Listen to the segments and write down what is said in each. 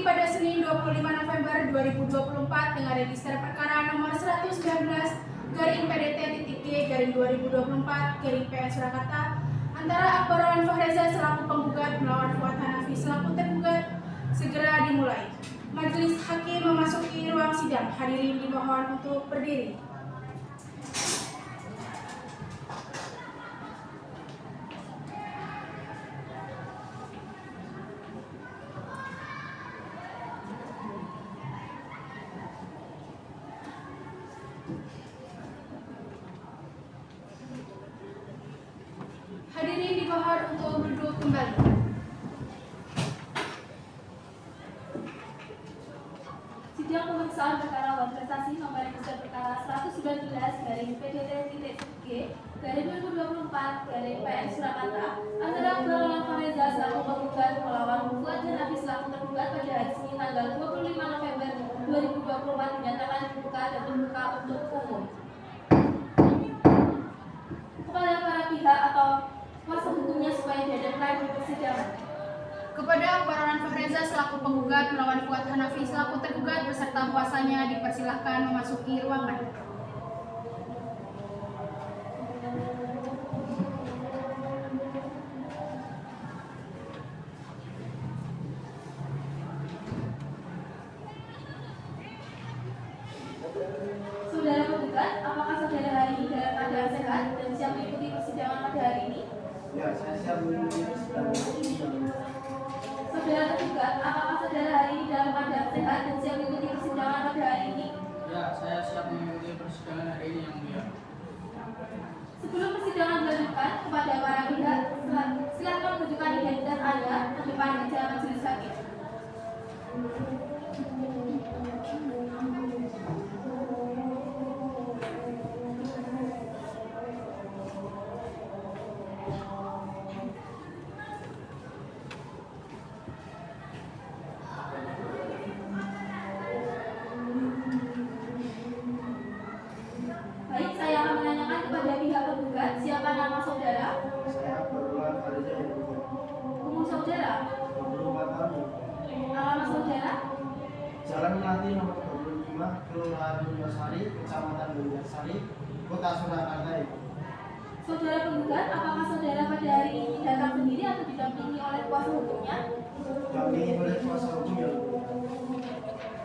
Pada Senin 25 November 2024 dengan register perkara nomor 119/PDT.G/2024 Surakarta antara Akbar Awan Fahreza selaku penggugat melawan Fuad Hanafi selaku tergugat segera dimulai. Majelis Hakim memasuki ruang sidang. Hadirin dimohon untuk berdiri. Hadirin dimohon untuk duduk kembali. Sidang pemeriksaan perkara Wan Prestasi nomor register perkara 119/PDT-G/2024 Surakarta antara Akbar Awan Fahreza selaku penggugat melawan Fuad Hanafi selaku tergugat pada hari Senin tanggal 25 November 2024 dinyatakan dibuka dan terbuka untuk umum. Kepada para pihak atau kuasa hukumnya supaya dihadirkan di persidangan. Kepada Akbar Awan Fahreza selaku penggugat melawan Fuad Hanafi selaku tergugat beserta kuasanya dipersilahkan memasuki ruangan. Saudara penggugat, apakah saudara hari ini dalam keadaan sehat dan siap mengikuti persidangan pada hari ini? Ya, saya siap mengikuti persidangan. Saudara tergugat, apakah saudara hari ini dalam keadaan sehat dan siap mengikuti persidangan pada hari ini? Ya, saya siap mengikuti persidangan hari ini yang mulia. Sebelum persidangan dilanjutkan kepada para pihak, silakan menunjukkan identitas Anda ke depan meja majelis hakim. Baik, saya akan menanyakan kepada pihak penggugat, siapa nama saudara? Saya Akbar Awan Fahreza yang mulia. Umur saudara? 24 tahun. Alamat saudara? Jalan Melati nomor 25, Kelurahan Bundarsari, Kecamatan Bundarsari, Kota Surakarta. Saudara penggugat, apakah saudara pada hari ini datang sendiri atau didampingi oleh kuasa hukumnya? Didampingi oleh kuasa hukumnya.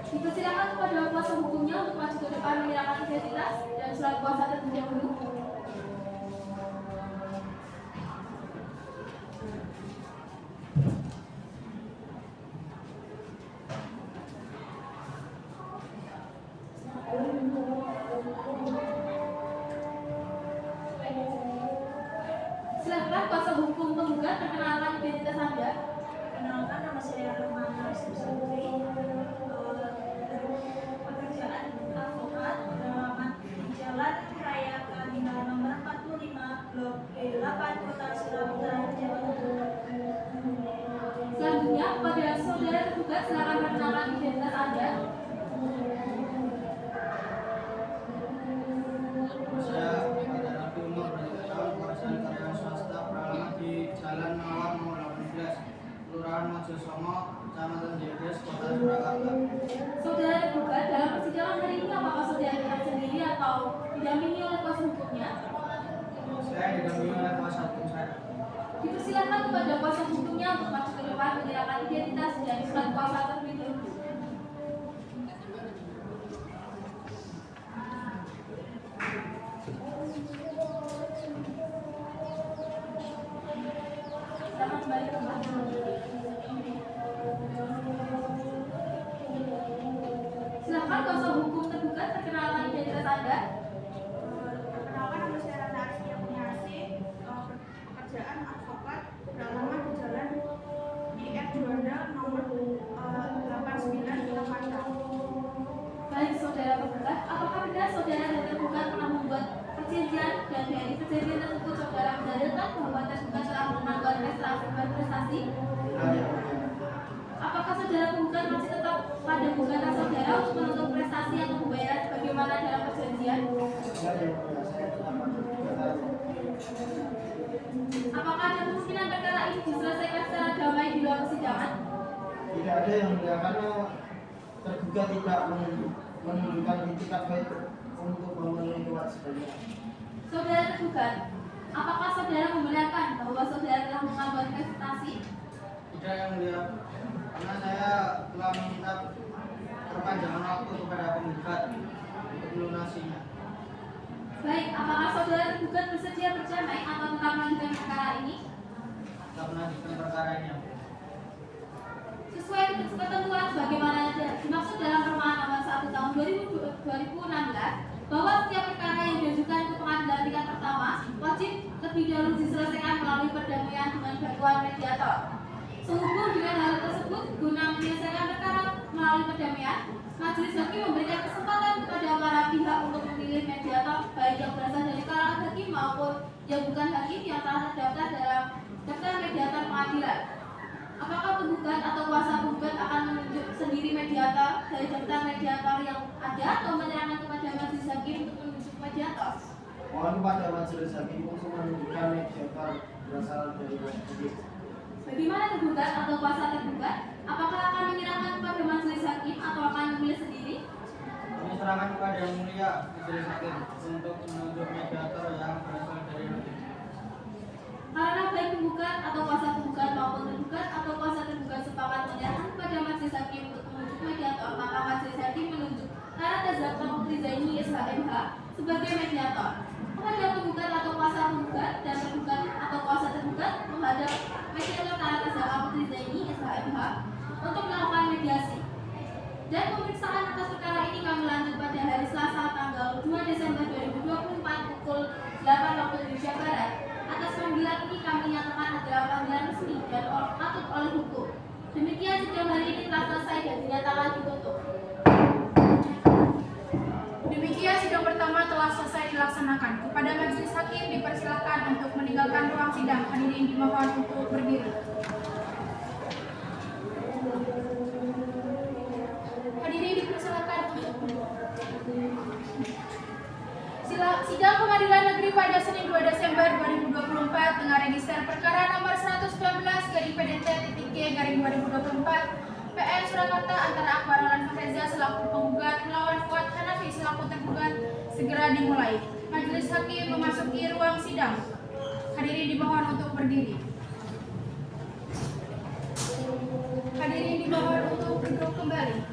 Dipersilakan kepada kuasa hukumnya untuk maju ke depan menyerahkan identitas dan surat kuasa terlebih dahulu. Silakan kuasa hukum penggugat perkenalkan identitas Anda. Perkenalkan, nama saya Romana Sri. Pekerjaan advokat beralamat di Jalan Raya Karina nomor 45 Blok E8 Kota Surabaya, Jawa Timur. Selanjutnya kepada saudara tergugat silakan perkenalkan identitas Anda. Saya pada Nabi Umar tahun perusahaan karyawan swasta beralamat di Jalan Mawar nomor 18, Kelurahan Mojosoko. Songo, Kecamatan Jedes, Kota Surakarta. Saudara tergugat, dalam persidangan hari ini apakah saudara tetap sendiri atau didampingi oleh kuasa hukumnya? Saya didampingi oleh kuasa hukum saya. Dipersilakan kepada kuasa hukumnya untuk maju ke depan menyerahkan identitas dan surat kuasa terlebih dahulu. Silakan kembali ke tempat. Silakan kuasa hukum tergugat perkenalkan identitas Anda. Perkenalkan, nama saya Rana Arsy Yuniarsi, pekerjaan advokat, beralamat di Jalan IF Juanda nomor 89 Jakarta. Baik saudara tergugat, apakah benar saudara dan tergugat pernah membuat perjanjian dan dari perjanjian tersebut saudara mendalilkan bahwa tergugat telah melakukan prestasi? Benar yang mulia. Apakah saudara tergugat masih tetap pada gugatan saudara untuk menuntut prestasi atau pembayaran bagaimana dalam perjanjian? Benar yang mulia, saya tetap pada gugatan. Apakah ada kemungkinan perkara ini diselesaikan secara damai di luar persidangan? Tidak ada yang mulia karena tergugat tidak menunjukkan itikat baik untuk memenuhi kewajibannya. Saudara tergugat, apakah saudara membenarkan bahwa saudara telah mengajukan prestasi? Tidak yang mulia, karena saya telah meminta perpanjangan waktu kepada penggugat untuk melunasinya. Baik, apakah saudara tergugat bersedia berdamai atau tetap melanjutkan perkara ini? Tidak melanjutkan perkara ini. Sesuai dengan ketentuan sebagaimana dimaksud dalam permohonan nomor 1 tahun 2016 bahwa setiap perkara yang diajukan ke pengadilan tingkat pertama wajib lebih dahulu diselesaikan melalui perdamaian dengan bantuan mediator. Sehubung dengan hal tersebut, guna menyelesaikan perkara melalui perdamaian, majelis hakim memberikan kesempatan kepada para pihak untuk memilih mediator baik yang berasal dari kalangan hakim maupun yang bukan hakim yang telah terdaftar dalam daftar mediator pengadilan. Apakah penggugat atau kuasa penggugat akan menunjuk sendiri mediator dari daftar mediator yang ada atau menyerahkan kepada majelis hakim untuk menunjuk mediator? Mohon kepada majelis hakim untuk menunjukkan mediator berasal dari hakim. Bagaimana tergugat atau kuasa tergugat? Apakah akan menyerahkan kepada majelis hakim atau akan memilih sendiri? Kami serahkan kepada yang mulia majelis hakim untuk menunjuk mediator yang berasal dari hakim. Karena baik penggugat atau kuasa penggugat maupun tergugat atau kuasa tergugat sepakat menyerahkan kepada majelis hakim untuk menunjuk mediator, maka majelis hakim menunjuk Rara Tazakra Putri Zaini SHMH sebagai mediator. Kepada penggugat atau kuasa penggugat dan tergugat atau kuasa tergugat menghadap mediator Rara Tazakra Putri Zaini SHMH untuk melakukan mediasi. Dan pemeriksaan atas perkara ini kami lanjut pada hari Selasa tanggal 2 Desember 2024 pukul 8 waktu Indonesia Barat. Atas panggilan ini kami nyatakan adalah panggilan resmi dan patut oleh hukum. Demikian sidang hari ini telah selesai dan dinyatakan ditutup. Demikian sidang pertama telah selesai dilaksanakan. Kepada majelis hakim dipersilakan untuk meninggalkan ruang sidang. Hadirin dimohon untuk berdiri. Hadirin dipersilakan untuk duduk. Sidang Pengadilan Negeri pada Senin 2 Desember 2024 dengan register perkara nomor 119/PDT-G/2024 PN Surakarta antara Akbar Aulan Fahreza selaku penggugat melawan Fuad Hanafi selaku tergugat segera dimulai. Majelis hakim memasuki ruang sidang. Hadirin dimohon untuk berdiri. Hadirin dimohon untuk duduk kembali.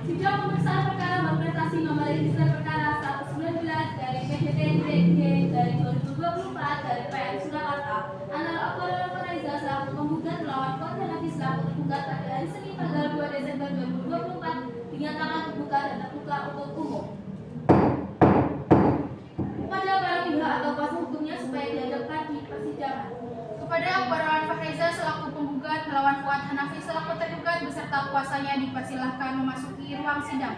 Sidang pemeriksaan perkara berprestasi nomor register perkara 119 dari PDT-G/2024 dari PN Surakarta antara Akbar Aulan Fahreza selaku penggugat melawan Fuad Hanafi selaku tergugat pada hari Senin tanggal 2 Desember 2024 dinyatakan terbuka dan terbuka untuk umum. Kepada para pihak atau kuasa hukumnya supaya dihadapkan di persidangan. Kepada Akbar Aulan Fahreza selaku penggugat melawan Fuad Hanafi selaku tergugat beserta kuasanya dipersilahkan memasuki ruang sidang.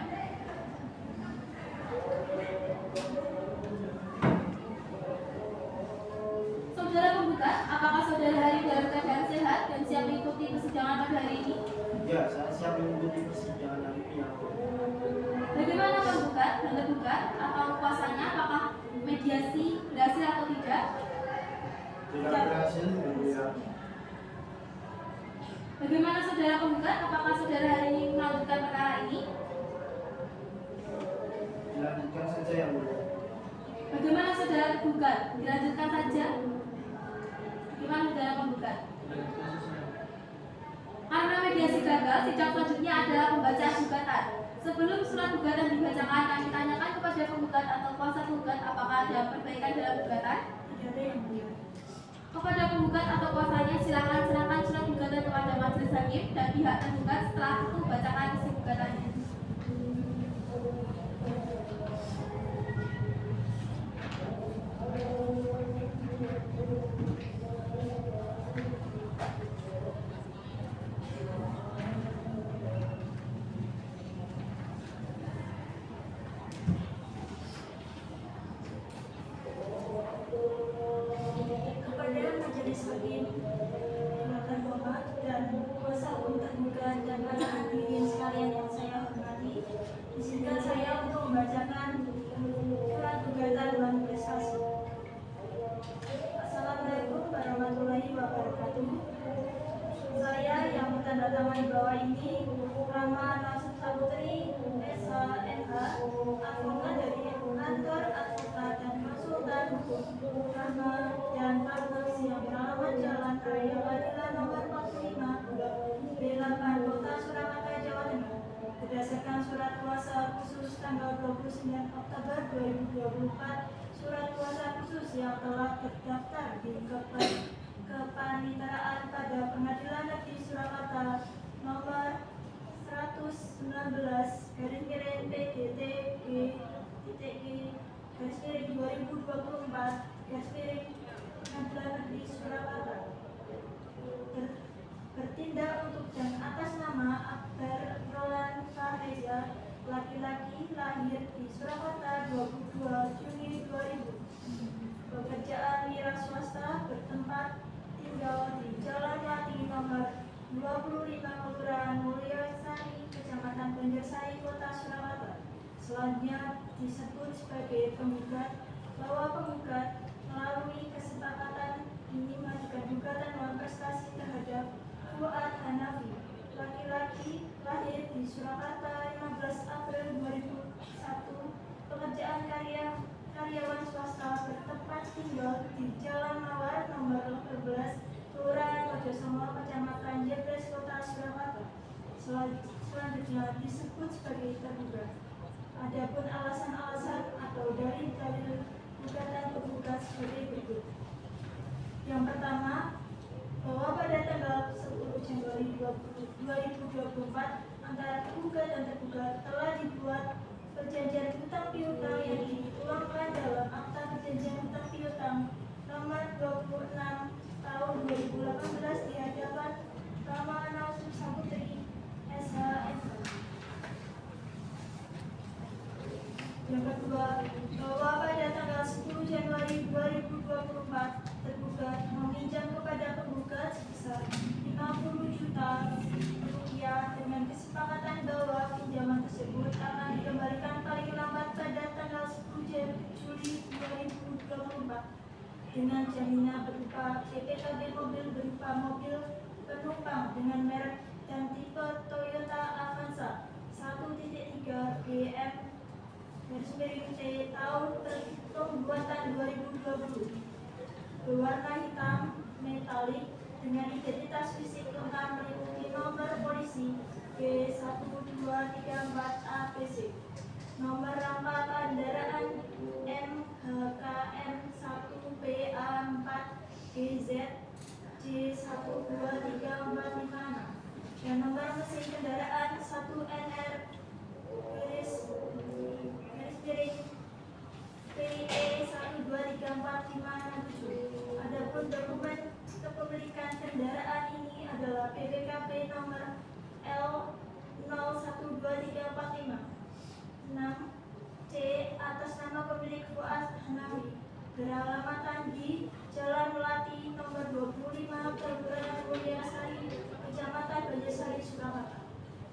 Saudara penggugat, apakah saudara hari dalam keadaan sehat dan siap mengikuti persidangan pada hari ini? Ya, saya siap mengikuti persidangan hari ini. Bagaimana penggugat dan tergugat atau kuasanya, apakah mediasi berhasil atau tidak? Tidak berhasil, ya. Bagaimana saudara penggugat? Apakah saudara hari ini melanjutkan perkara ini? Dilanjutkan saja yang mulia. Bagaimana saudara tergugat? Dilanjutkan saja. Bagaimana saudara penggugat? Karena mediasi gagal, sidang selanjutnya adalah pembacaan gugatan. Sebelum surat gugatan dibacakan, kami tanyakan kepada penggugat atau kuasa penggugat apakah ada perbaikan dalam gugatan. Tidak ada yang mulia. Kepada penggugat atau kuasanya silakan serahkan surat gugatan kepada majelis hakim dan pihak tergugat setelah itu bacakan isi gugatannya. Kepada majelis hakim yang terhormat dan kuasa hukum tergugat dan para hadirin sekalian yang saya hormati, izinkan saya untuk membacakan surat gugatan manifestasi. Assalamualaikum warahmatullahi wabarakatuh. Saya yang bertandatangani bawah ini Rama Nasib Saputri SHMH, advokat dari kantor advokat dan konsultan hukum Rama dan Partners yang beralamat Jalan Raya Wadila nomor 45 B8 Kota Surakarta, Jawa Tengah, berdasarkan surat kuasa khusus tanggal 29 Oktober 2024, surat kuasa khusus yang telah terdaftar di kepaniteraan pada Pengadilan Negeri Surakarta nomor 119 PDT-G-2024 Pengadilan Negeri Surakarta bertindak untuk dan atas nama Akbar Roland Fahreza, laki-laki, lahir di Surakarta 22 Juni 2000, pekerjaan wira swasta, bertempat tinggal di Jalan Lati nomor 25 Kelurahan Mulyasari, Kecamatan Banjarsari, Kota Surakarta. Selanjutnya disebut sebagai penggugat, bahwa penggugat melalui kesepakatan ini mengajukan gugatan manifestasi terhadap Fuad Hanafi, laki-laki, lahir di Surakarta 15 April 2001, pekerjaan karyawan swasta, bertempat tinggal di Jalan Mawar nomor 14 Kelurahan Mojosongo, Kecamatan Jebres, Kota Surakarta. Selanjutnya disebut sebagai tergugat. Adapun alasan-alasan atau dari dalil gugatan penggugat sebagai berikut. Yang pertama, bahwa pada tanggal 10 Januari 2024 antara tergugat dan tergugat telah dibuat perjanjian hutang piutang yang dituangkan dalam Akta Perjanjian Hutang Piutang nomor 26 tahun 2018 di hadapan Rama Nasib Saputri SHMH. Yang kedua, bahwa pada tanggal 10 Januari 2024 tergugat meminjam kepada penggugat sebesar 50 juta rupiah dengan kesepakatan bahwa pinjaman tersebut akan dikembalikan paling lambat pada tanggal 10 Juli 2024 dengan jaminan berupa PPKB mobil berupa mobil penumpang dengan merek dan tipe Toyota Avanza 1.3 GM T tahun terhitung buatan 2020, berwarna hitam metalik dengan identitas fisik lengkap meliputi nomor polisi B1234APC, nomor rangka kendaraan MHKM 1PA4GZ J123456 dan nomor mesin kendaraan 1NR PE1234567. Adapun dokumen kepemilikan kendaraan ini adalah PPKP nomor L012345 6C atas nama pemilik Fuad Hanafi, beralamat di Jalan Melati nomor 25 Kelurahan Mulyasari, Kecamatan Banjarsari, Surakarta.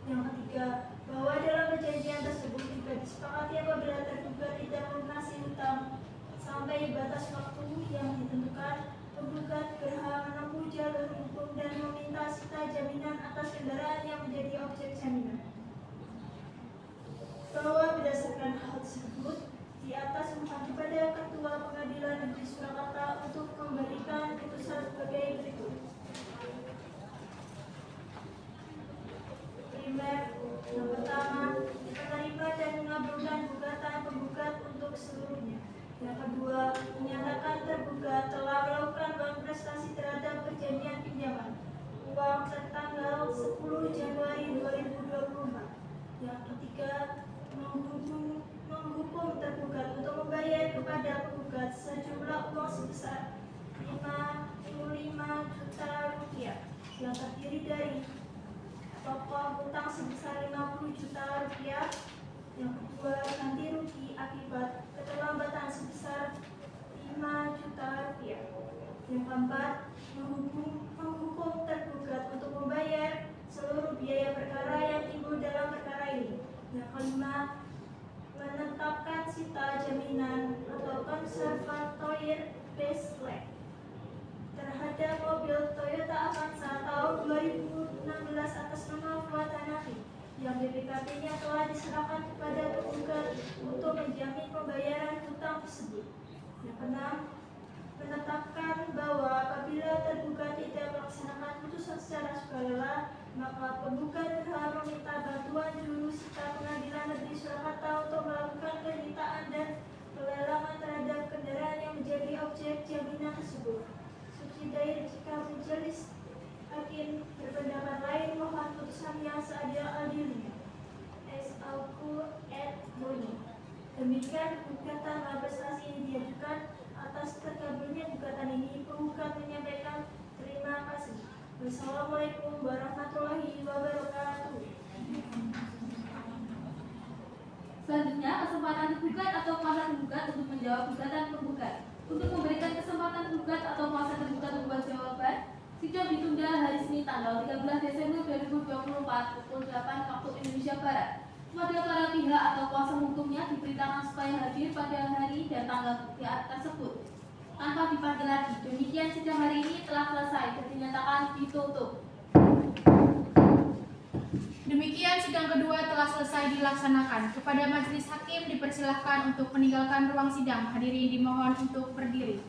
Yang ketiga, bahwa dalam perjanjian tersebut juga disepakati apabila tergugat tidak melunasi hutang sampai batas waktu yang ditentukan, penggugat berhak menempuh jalur hukum dan meminta sita jaminan atas kendaraan yang menjadi objek jaminan. Bahwa berdasarkan hal tersebut, di atas mohon kepada Ketua Pengadilan Negeri Surakarta untuk memberikan putusan sebagai berikut. Primer, yang pertama, menerima dan mengabulkan gugatan penggugat untuk seluruhnya. Yang kedua, menyatakan tergugat telah melakukan bank prestasi terhadap perjanjian pinjaman uang tertanggal 10 Januari 2024. Yang ketiga, menghukum tergugat untuk membayar kepada penggugat sejumlah uang sebesar 55 juta rupiah yang terdiri dari pokok hutang sebesar 50 juta rupiah. Yang kedua, ganti rugi akibat keterlambatan sebesar 5 juta rupiah. Yang keempat, menghukum tergugat untuk membayar seluruh biaya perkara yang timbul dalam perkara ini. Yang kelima, menetapkan sita jaminan atau conservatoire baselak terhadap mobil Toyota Avanza tahun 2016 atas nama Fuad Hanafi yang BPKB-nya telah diserahkan kepada penggugat untuk menjamin pembayaran hutang tersebut. Yang keenam, menetapkan bahwa apabila tergugat tidak melaksanakan putusan secara sukarela, maka penggugat berhak meminta bantuan juru sita Pengadilan Negeri Surakarta untuk melakukan penyitaan dan pelelangan terhadap kendaraan yang menjadi objek jaminan tersebut. Subsidiary jika majelis hakim berpendapat lain, mohon putusan yang seadil-adilnya. S.Auku et Boni. Demikian gugatan bank prestasi ini diajukan. Atas terkabulnya gugatan ini, penggugat menyampaikan terima kasih. Wassalamualaikum warahmatullahi wabarakatuh. Selanjutnya, kesempatan tergugat atau kuasa tergugat untuk menjawab gugatan penggugat. Untuk memberikan kesempatan tergugat atau kuasa tergugat membuat jawaban, sidang ditunda hari Senin tanggal 13 Desember 2024 pukul 8 waktu Indonesia Barat. Kepada para pihak atau kuasa hukumnya diberitakan supaya hadir pada hari dan tanggal pihak tersebut tanpa dipanggil lagi. Demikian sidang hari ini telah selesai dan dinyatakan ditutup. Demikian sidang kedua telah selesai dilaksanakan. Kepada majelis hakim dipersilahkan untuk meninggalkan ruang sidang. Hadirin dimohon untuk berdiri.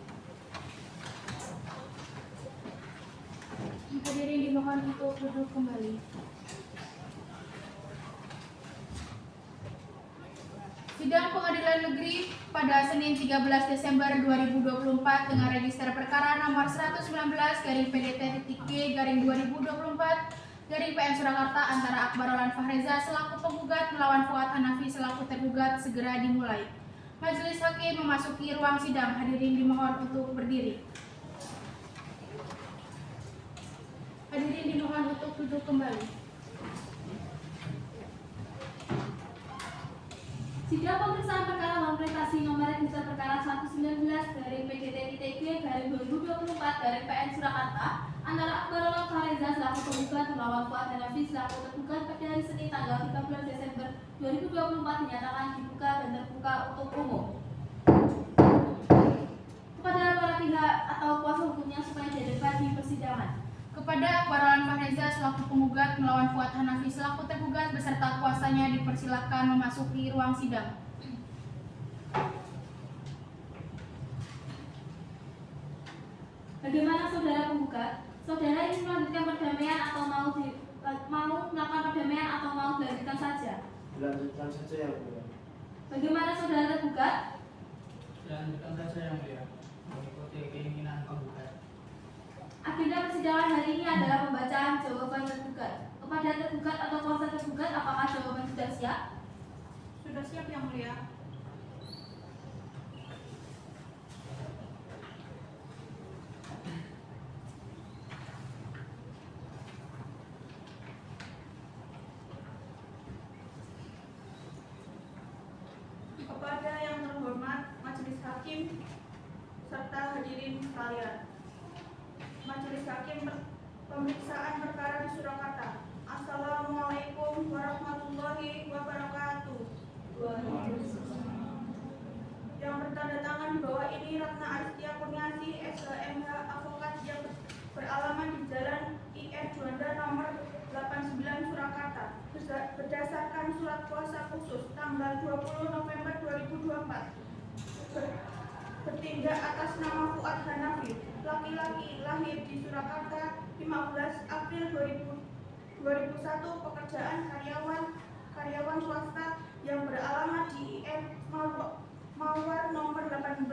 Hadirin dimohon untuk duduk kembali. Sidang Pengadilan Negeri pada Senin 13 Desember 2024 dengan register perkara nomor 119/PDT-G/2024 Surakarta antara Akbarollan Fahreza selaku penggugat melawan Fuad Hanafi selaku tergugat segera dimulai. Majelis hakim memasuki ruang sidang. Hadirin dimohon untuk berdiri. Hadirin dimohon untuk duduk kembali. Sidang pemeriksaan perkara bank prestasi nomor register perkara 119/PDT-G/2024 Surakarta antara Akbarollan Fahreza selaku penggugat melawan Fuad Hanafi selaku tergugat pada hari Senin tanggal 13 Desember 2024 dinyatakan dibuka dan terbuka untuk umum. Kepada para pihak atau kuasa hukumnya supaya dihadirkan di persidangan. Kepada Akbarollan Fahreza selaku penggugat melawan Fuad Hanafi selaku tergugat beserta kuasanya dipersilahkan memasuki ruang sidang. Bagaimana saudara penggugat? Saudara ingin melanjutkan perdamaian atau mau melakukan perdamaian atau mau dilanjutkan saja? Dilanjutkan saja ya mulia. Bagaimana saudara tergugat? Dilanjutkan saja yang mulia. Mengikuti keinginan penggugat. Agenda persidangan hari ini adalah pembacaan jawaban tergugat. Kepada tergugat atau kuasa tergugat, apakah jawaban sudah siap? Sudah siap yang mulia. Kepada yang terhormat Majelis Hakim serta hadirin sekalian, Majelis Hakim Pemeriksaan Perkara di Surakarta. Assalamualaikum warahmatullahi wabarakatuh. Yang bertanda tangan di bawah ini Ratna Aristia Kurniasi, SHMH Avokat yang beralaman di Jalan 20 November 2024 bertindak atas nama Fuad Hanafi, laki-laki, lahir di Surakarta 15 April 2001, pekerjaan karyawan swasta yang beralamat di IM Mawar nomor 18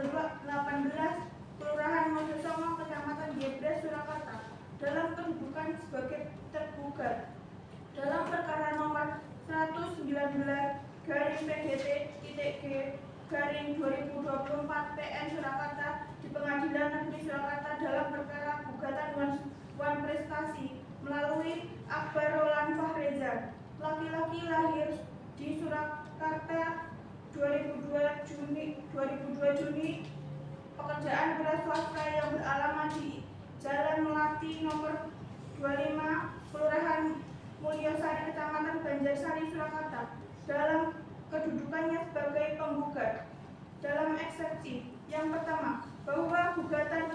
Kelurahan Mojosongo, Kecamatan Gebres, Surakarta, dalam kedudukan sebagai tergugat dalam perkara nomor 119/PGT-G/2024 PN Surakarta di Pengadilan Negeri Surakarta dalam perkara gugatan Wan Prestasi melalui Akbar Roland Fahreza, laki-laki, lahir di Surakarta 22 Juni, pekerjaan beras swasta yang beralamat di Jalan Melati nomor 25 Kelurahan Mulyosari, Kecamatan Banjarsari, Surakarta, dalam kedudukannya sebagai penggugat. Dalam eksepsi yang pertama, bahwa gugatan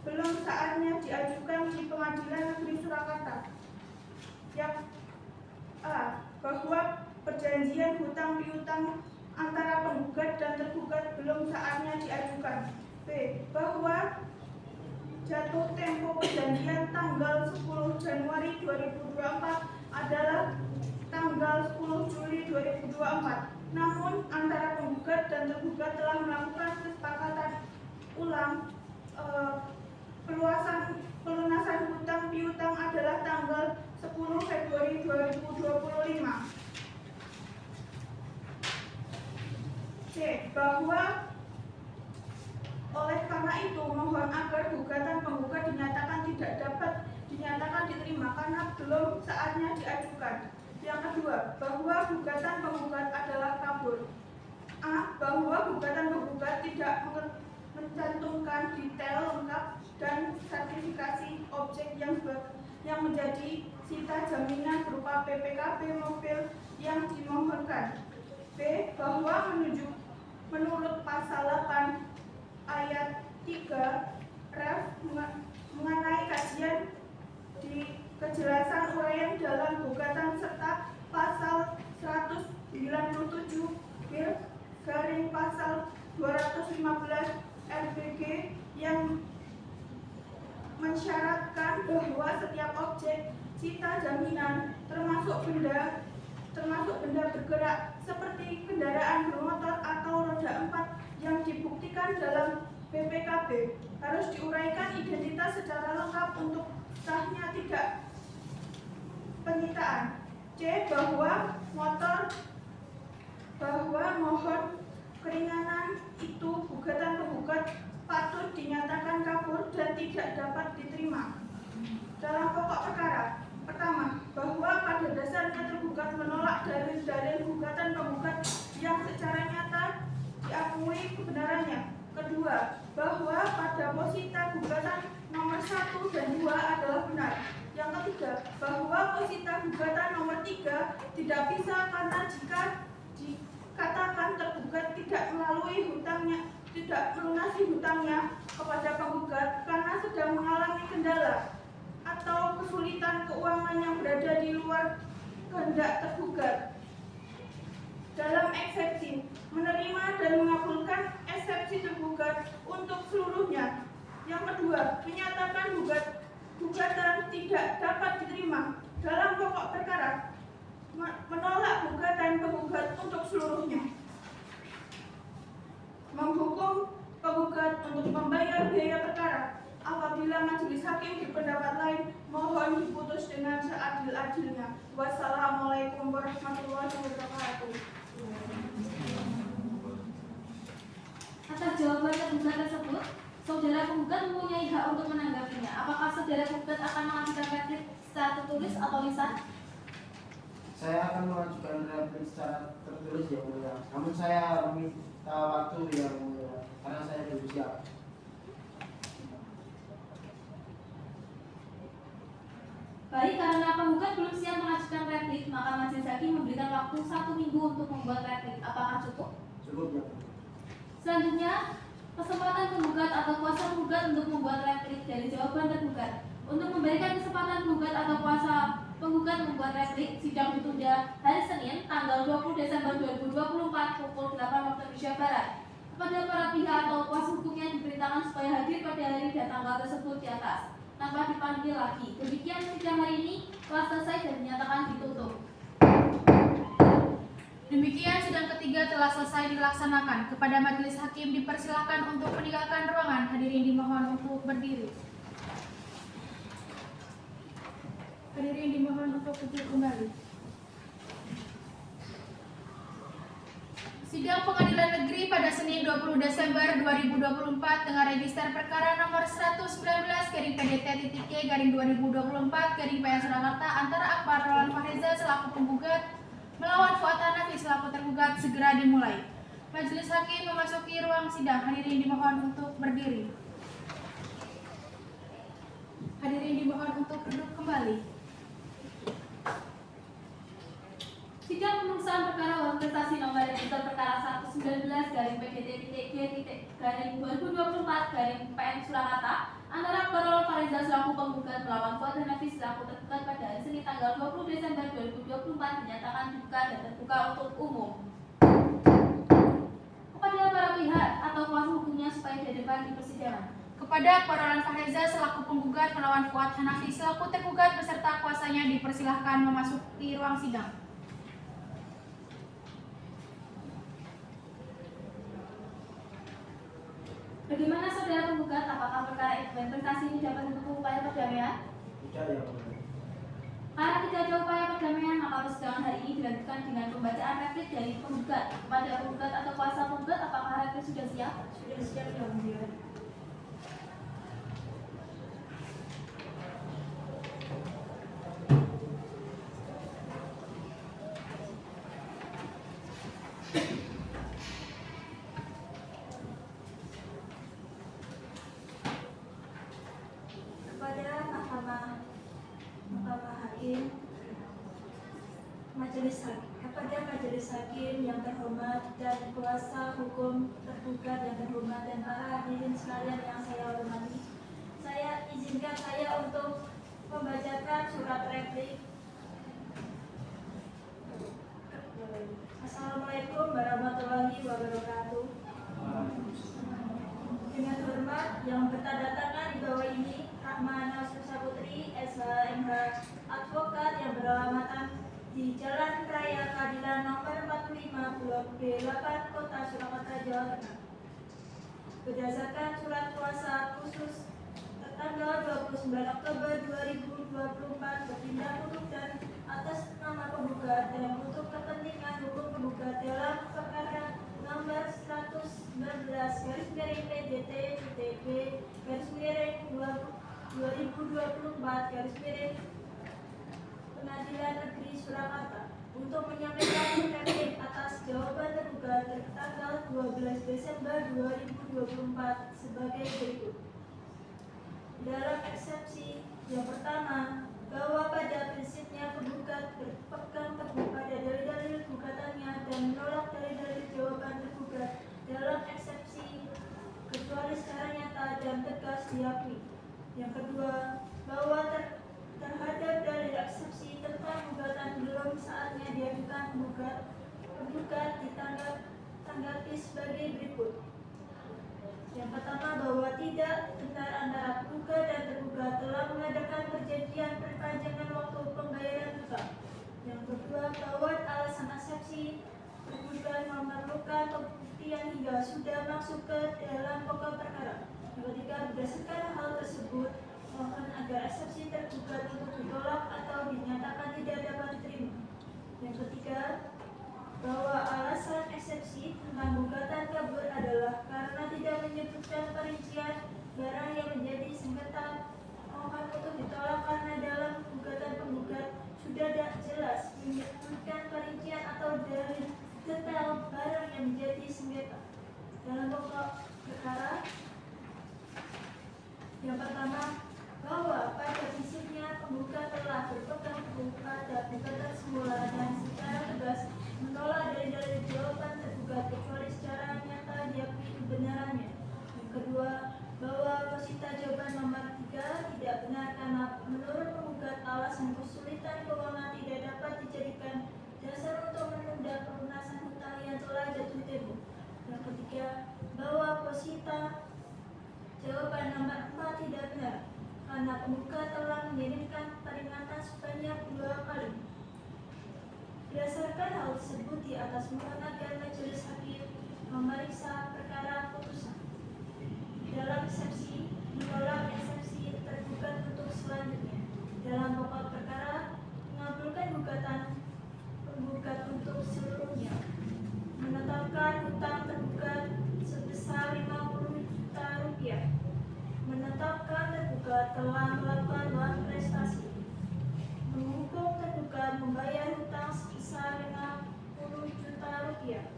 belum saatnya diajukan di Pengadilan Negeri Surakarta. Yang A, bahwa perjanjian hutang piutang antara penggugat dan tergugat belum saatnya diajukan. B, bahwa jatuh tempo perjanjian tanggal 10 Januari 2024 adalah tanggal 10 Juli 2024. Namun antara penggugat dan tergugat telah melakukan kesepakatan ulang pelunasan hutang piutang adalah tanggal 10 Februari 2025. C, bahwa oleh karena itu mohon agar gugatan penggugat dinyatakan tidak dapat dinyatakan diterima karena belum saatnya diajukan. Yang kedua, bahwa gugatan penggugat adalah kabur. A, bahwa gugatan penggugat tidak mencantumkan detail lengkap dan sertifikasi objek yang menjadi sita jaminan berupa PPKB mobil yang dimohonkan. B, bahwa menurut pasal 8 ayat 3 ref mengenai kajian di kejelasan uraian dalam gugatan serta pasal 197 pasal 215 RBG yang mensyaratkan bahwa setiap objek sita jaminan termasuk benda bergerak seperti kendaraan bermotor atau roda 4 yang dibuktikan dalam BPKB harus diuraikan identitas secara lengkap untuk sahnya tidak penyitaan. C, bahwa mohon keringanan itu gugatan penggugat patut dinyatakan kabur dan tidak dapat diterima. Dalam pokok perkara, pertama, bahwa pada dasarnya tergugat menolak dalil-dalil gugatan penggugat yang secara nyata diakui kebenarannya. Kedua, bahwa pada posita gugatan nomor 1 dan 2 adalah benar. Yang ketiga, bahwa posita gugatan nomor 3 tidak bisa karena jika dikatakan tergugat tidak melunasi hutangnya kepada penggugat karena sedang mengalami kendala atau kesulitan keuangan yang berada di luar kehendak tergugat. Dalam eksepsi, menerima dan mengabulkan eksepsi tergugat untuk seluruhnya. Yang kedua, menyatakan gugatan tidak dapat diterima. Dalam pokok perkara, menolak gugatan penggugat untuk seluruhnya. Menghukum penggugat untuk membayar biaya perkara. Apabila majelis hakim berpendapat lain, mohon diputus dengan seadil-adilnya. Wassalamualaikum warahmatullahi wabarakatuh. Atas jawaban tergugat tersebut, saudara penggugat mempunyai hak untuk menanggapinya. Apakah saudara penggugat akan mengajukan replik secara tertulis atau lisan? Saya akan mengajukan replik secara tertulis ya mulia. Namun saya meminta waktu yang mulia karena saya belum siap. Baik, karena penggugat belum siap mengajukan replik, maka majelis hakim memberikan waktu 1 minggu untuk membuat replik. Apakah cukup? Cukup ya. Selanjutnya, kesempatan penggugat atau kuasa penggugat untuk membuat replik dari jawaban tergugat. Untuk memberikan kesempatan penggugat atau kuasa penggugat membuat replik, sidang ditunda hari Senin tanggal 20 Desember 2024 pukul 8 waktu Indonesia Barat. Kepada para pihak atau kuasa hukumnya diperintahkan supaya hadir pada hari dan tanggal tersebut di atas tanpa dipanggil lagi. Demikian sidang hari ini telah selesai dan dinyatakan ditutup. Demikian sidang ketiga telah selesai dilaksanakan. Kepada majelis hakim dipersilakan untuk meninggalkan ruangan. Hadirin dimohon untuk berdiri. Hadirin dimohon untuk duduk kembali. Sidang Pengadilan Negeri pada Senin 20 Desember 2024 dengan register perkara nomor 119/PDT-K/2024 Surakarta antara Akbar Roland Fahreza selaku penggugat melawan Fuad Hanafi selaku tergugat segera dimulai. Majelis hakim memasuki ruang sidang. Hadirin dimohon untuk berdiri. Hadirin dimohon untuk duduk kembali. Sidang pemeriksaan perkara uang prestasi nomor register perkara 119/PDT-K/2024 Surakarta antara Akbar Roland Fahreza selaku penggugat melawan Fuad Hanafi selaku tergugat pada hari Senin tanggal 20 Desember 2024 dinyatakan dibuka dan terbuka untuk umum. Kepada para pihak atau kuasa hukumnya supaya dihadirkan di persidangan. Kepada Akbar Roland Fahreza selaku penggugat melawan Fuad Hanafi selaku tergugat beserta kuasanya dipersilahkan memasuki ruang sidang. Bagaimana saudara penggugat, apakah perkara investasi ini dapat mendukung upaya perdamaian? Tidak, ya mulia. Karena tidak ada upaya perdamaian, maka persidangan hari ini dilanjutkan dengan pembacaan replik dari penggugat. Kepada penggugat atau kuasa penggugat, apakah replik sudah siap? Sudah siap yang mulia. Kepada Mahkamah Hakim, kepada Majelis Hakim yang terhormat dan kuasa hukum tergugat yang terhormat dan para hadirin sekalian yang saya hormati, saya izinkan saya untuk membacakan surat replik. Assalamualaikum warahmatullahi wabarakatuh. Dengan hormat yang bertanda tangan di bawah ini, Rahmana Susaputri, SHMH, advokat yang beralamat di Jalan Raya Keadilan nomor 45 Blok B8 Kota Surakarta, Jawa Tengah. Berdasarkan surat kuasa khusus tertanggal 29 Oktober 2024 bertindak untuk dan atas nama penggugat dan untuk kepentingan hukum penggugat dalam perkara nomor 119/PDT-PDP-2024 Pengadilan Negeri Surakarta untuk menyampaikan replik atas jawaban tergugat tertanggal 12 Desember 2024 sebagai berikut. Dalam eksepsi yang pertama, bahwa pada prinsipnya penggugat berpegang teguh pada dalil-dalil gugatannya dan menolak dalil-dalil jawaban tergugat dalam eksepsi kecuali secara nyata dan tegas diakui. Yang kedua, bahwa terhadap dalil eksepsi tentang gugatan belum saatnya diajukan penggugat ditanggapi sebagai berikut. Yang pertama, bahwa tidak benar antara penggugat dan tergugat telah mengadakan perjanjian perpanjangan waktu pembayaran hutang. Yang kedua, bahwa alasan eksepsi penggugat memerlukan pembuktian hingga sudah masuk ke dalam pokok perkara. Yang ketiga, berdasarkan hal tersebut, mohon agar eksepsi tergugat untuk ditolak atau dinyatakan tidak dapat diterima. Yang ketiga, bahwa alasan eksepsi tentang gugatan kabur adalah karena tidak menyebutkan perincian barang yang menjadi sengketa. Mohon untuk ditolak karena dalam gugatan penggugat sudah tidak jelas menyebutkan perincian atau dalil detail barang yang menjadi sengketa. Dalam pokok perkara yang pertama, bahwa pada prinsipnya penggugat telah berpegang teguh pada gugatan semula dan secara tegas menolak dalil-dalil jawaban tergugat kecuali secara nyata diakui kebenarannya. Yang kedua, bahwa posita jawaban nomor 3 Menurut penggugat, alasan kesulitan keuangan tidak dapat dijadikan dasar untuk menunda pelunasan hutang yang telah jatuh tempo. Yang ketiga, bahwa posita jawaban nomor 4 tidak benar karena penggugat telah mengirimkan peringatan sebanyak 2 kali. Berdasarkan hal tersebut di atas, mohon agar majelis hakim memeriksa perkara putusan. Dalam eksepsi, menolak eksepsi tergugat untuk selanjutnya. Dalam pokok perkara, mengabulkan gugatan penggugat untuk seluruhnya. Menetapkan hutang tergugat sebesar 50 juta rupiah. Menetapkan tergugat telah melakukan uang prestasi. Menghukum tergugat membayar hutang sebesar 50 juta rupiah.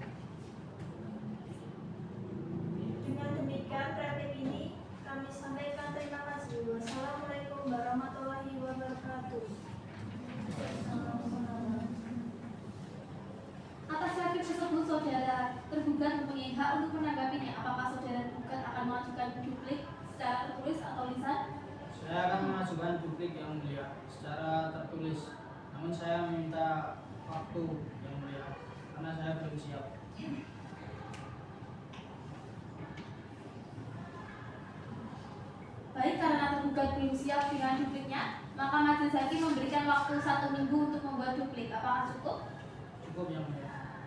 Dengan demikian, praktik ini kami sampaikan terima kasih. Wassalamualaikum warahmatullahi wabarakatuh. Atas hakim tersebut, saudara tergugat mempunyai hak untuk menanggapinya. Apakah saudara tergugat akan mengajukan duplik secara tertulis atau lisan? Saya akan mengajukan duplik yang mulia secara tertulis. Namun saya meminta waktu yang mulia karena saya belum siap. Baik, karena tergugat belum siap dengan dupliknya, maka majelis hakim memberikan waktu 1 minggu untuk membuat duplik. Apakah cukup? Cukup yang mulia.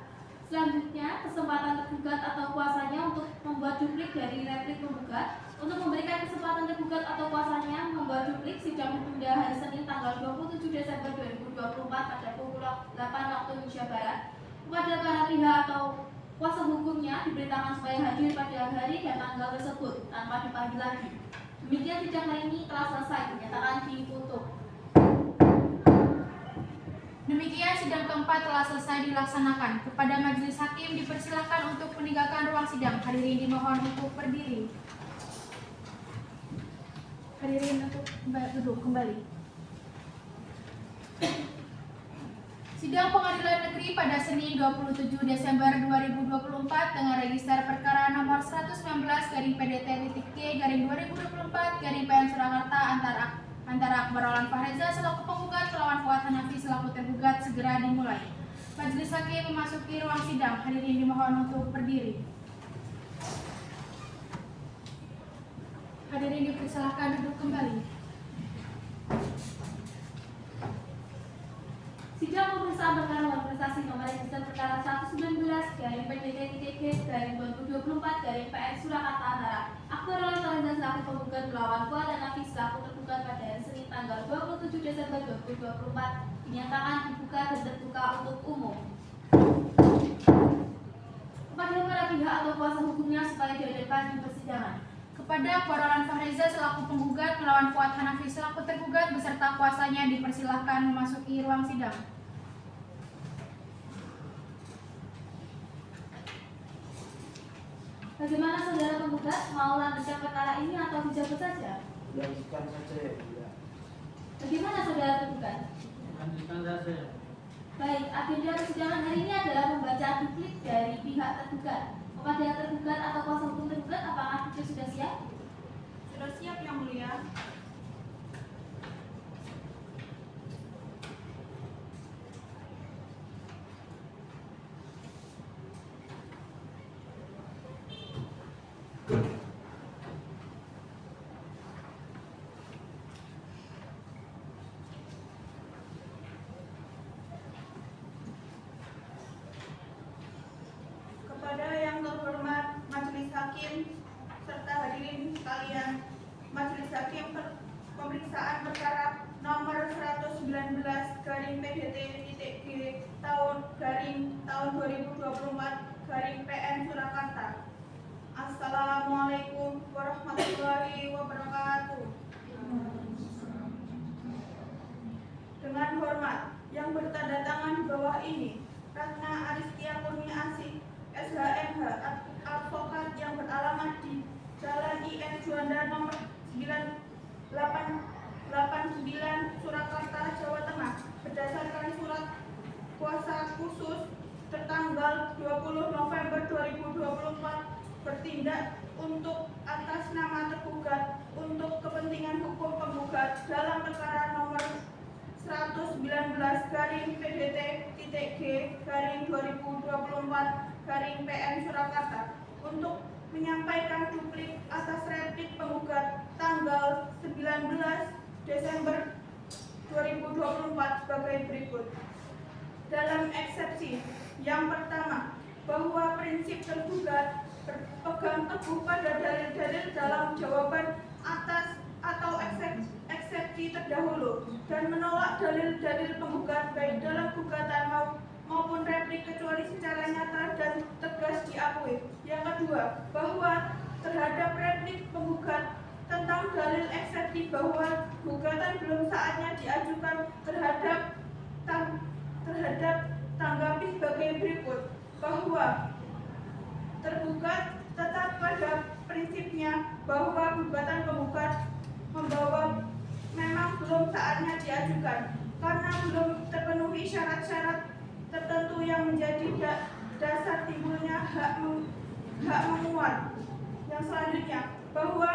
Selanjutnya, kesempatan tergugat atau kuasanya untuk membuat duplik dari replik penggugat. Untuk memberikan kesempatan tergugat atau kuasanya membuat duplik, sidang ditunda hari Senin tanggal 27 Desember 2024 pada pukul 8 waktu Indonesia Barat. Kepada para pihak atau kuasa hukumnya diberitakan supaya hadir pada hari dan tanggal tersebut tanpa dipanggil lagi. Demikian sidang hari ini telah selesai, dinyatakan ditutup. Demikian sidang keempat telah selesai dilaksanakan. Kepada majelis hakim dipersilakan untuk meninggalkan ruang sidang. Hadirin dimohon untuk berdiri. Hadirin untuk duduk kembali. Sidang Pengadilan Negeri pada Senin 27 Desember 2024 dengan register perkara nomor 119/PDT.G/2024/PN Surakarta antara Akbar Aulan Fahreza selaku penggugat melawan Fuad Hanafi selaku tergugat segera dimulai. Majelis hakim memasuki ruang sidang. Hadirin dimohon untuk berdiri. Hadirin dipersilakan duduk kembali. Sidang pemeriksaan perkara nomor prestasi nomor register perkara 119/PDT.G/2024/PN Surakarta antara Akbar Aulan Fahreza selaku penggugat melawan Fuad Hanafi selaku tergugat pada hari Senin tanggal 27 Desember 2024 dinyatakan dibuka dan terbuka untuk umum. Kepada para pihak atau kuasa hukumnya supaya dihadirkan di persidangan. Kepada Akbar Aulan Fahreza selaku penggugat melawan Fuad Hanafi selaku tergugat beserta kuasanya dipersilahkan memasuki ruang sidang. Bagaimana saudara penggugat, mau lanjutkan perkara ini atau dicabut saja? Lanjutkan saja ya, Bunda. Bagaimana saudara tergugat? Lanjutkan saja. Baik, agenda persidangan hari ini adalah pembacaan duplik dari pihak tergugat. Kepada tergugat atau kuasa hukum tergugat, apakah duplik sudah siap? Sudah siap yang mulia. Kepada yang terhormat Majelis Hakim serta hadirin sekalian, Majelis Hakim pemeriksaan perkara nomor 119/PDT.G tahun 2024/PN Surakarta. Assalamualaikum warahmatullahi wabarakatuh. Dengan hormat yang bertanda tangan di bawah ini, Ratna Aristia Kurniasih SHMH, advokat yang beralamat di Jalan IN Juanda nomor 989 Surakarta, Jawa Tengah, berdasarkan surat kuasa khusus tertanggal 20 November 2024 bertindak untuk atas nama tergugat untuk kepentingan hukum penggugat dalam perkara PN Surakarta untuk menyampaikan duplik atas replik penggugat tanggal 19 Desember 2024 sebagai berikut. Dalam eksepsi yang pertama, bahwa prinsip tergugat berpegang teguh pada dalil-dalil dalam jawaban atas atau eksepsi terdahulu dan menolak dalil-dalil penggugat baik dalam gugatan maupun replik kecuali secara nyata dan tegas diakui. Yang kedua, bahwa terhadap replik penggugat tentang dalil eksepsi bahwa gugatan belum saatnya diajukan terhadap tanggapi sebagai berikut, bahwa tergugat tetap pada prinsipnya bahwa gugatan penggugat memang belum saatnya diajukan karena belum terpenuhi syarat-syarat tertentu yang menjadi dasar timbulnya hak menguat. Yang selanjutnya, bahwa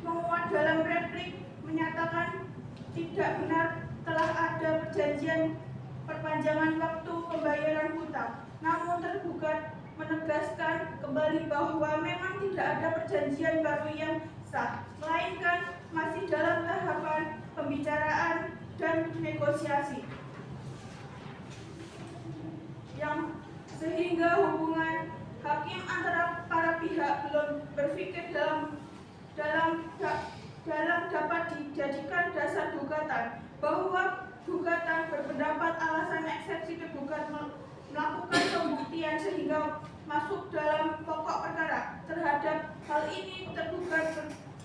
menguat dalam replik menyatakan tidak benar telah ada perjanjian perpanjangan waktu pembayaran hutang. Namun tergugat menegaskan kembali bahwa memang tidak ada perjanjian baru yang sah, melainkan masih dalam tahapan pembicaraan dan negosiasi. Yang sehingga hubungan hakim antara para pihak belum berpikir dalam dapat dijadikan dasar gugatan, bahwa gugatan berpendapat alasan eksepsi tergugat melakukan pembuktian sehingga masuk dalam pokok perkara. Terhadap hal ini tergugat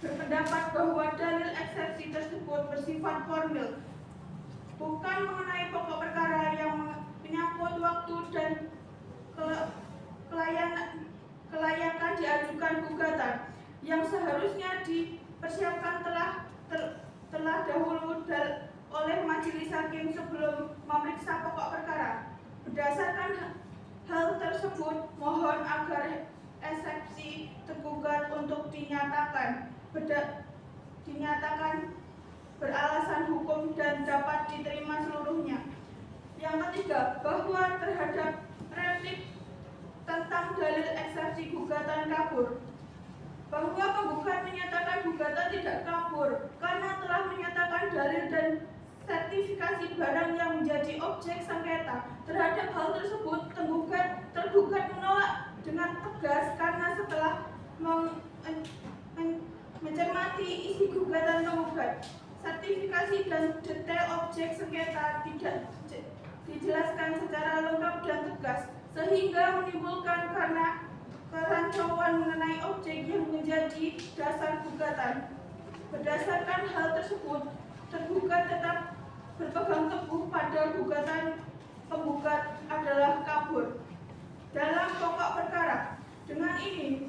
berpendapat bahwa dalil eksepsi tersebut bersifat formil, bukan mengenai pokok perkara yang menyangkut waktu dan kelayakan diajukan gugatan yang seharusnya dipersiapkan telah dahulu oleh majelis hakim sebelum memeriksa pokok perkara. Berdasarkan hal tersebut, mohon agar eksepsi tergugat untuk dinyatakan beralasan hukum dan dapat diterima seluruhnya. Yang ketiga, bahwa terhadap replik tentang dalil eksepsi gugatan kabur, bahwa penggugat menyatakan gugatan tidak kabur karena telah menyatakan dalil dan sertifikasi barang yang menjadi objek sengketa. Terhadap hal tersebut, tergugat menolak dengan tegas karena setelah mencermati isi gugatan penggugat, sertifikasi dan detail objek sengketa tidak dijelaskan secara lengkap dan tegas, sehingga menimbulkan kerancauan mengenai objek yang menjadi dasar gugatan. Berdasarkan hal tersebut, tergugat tetap berpegang teguh pada gugatan penggugat adalah kabur dalam pokok perkara. Dengan ini,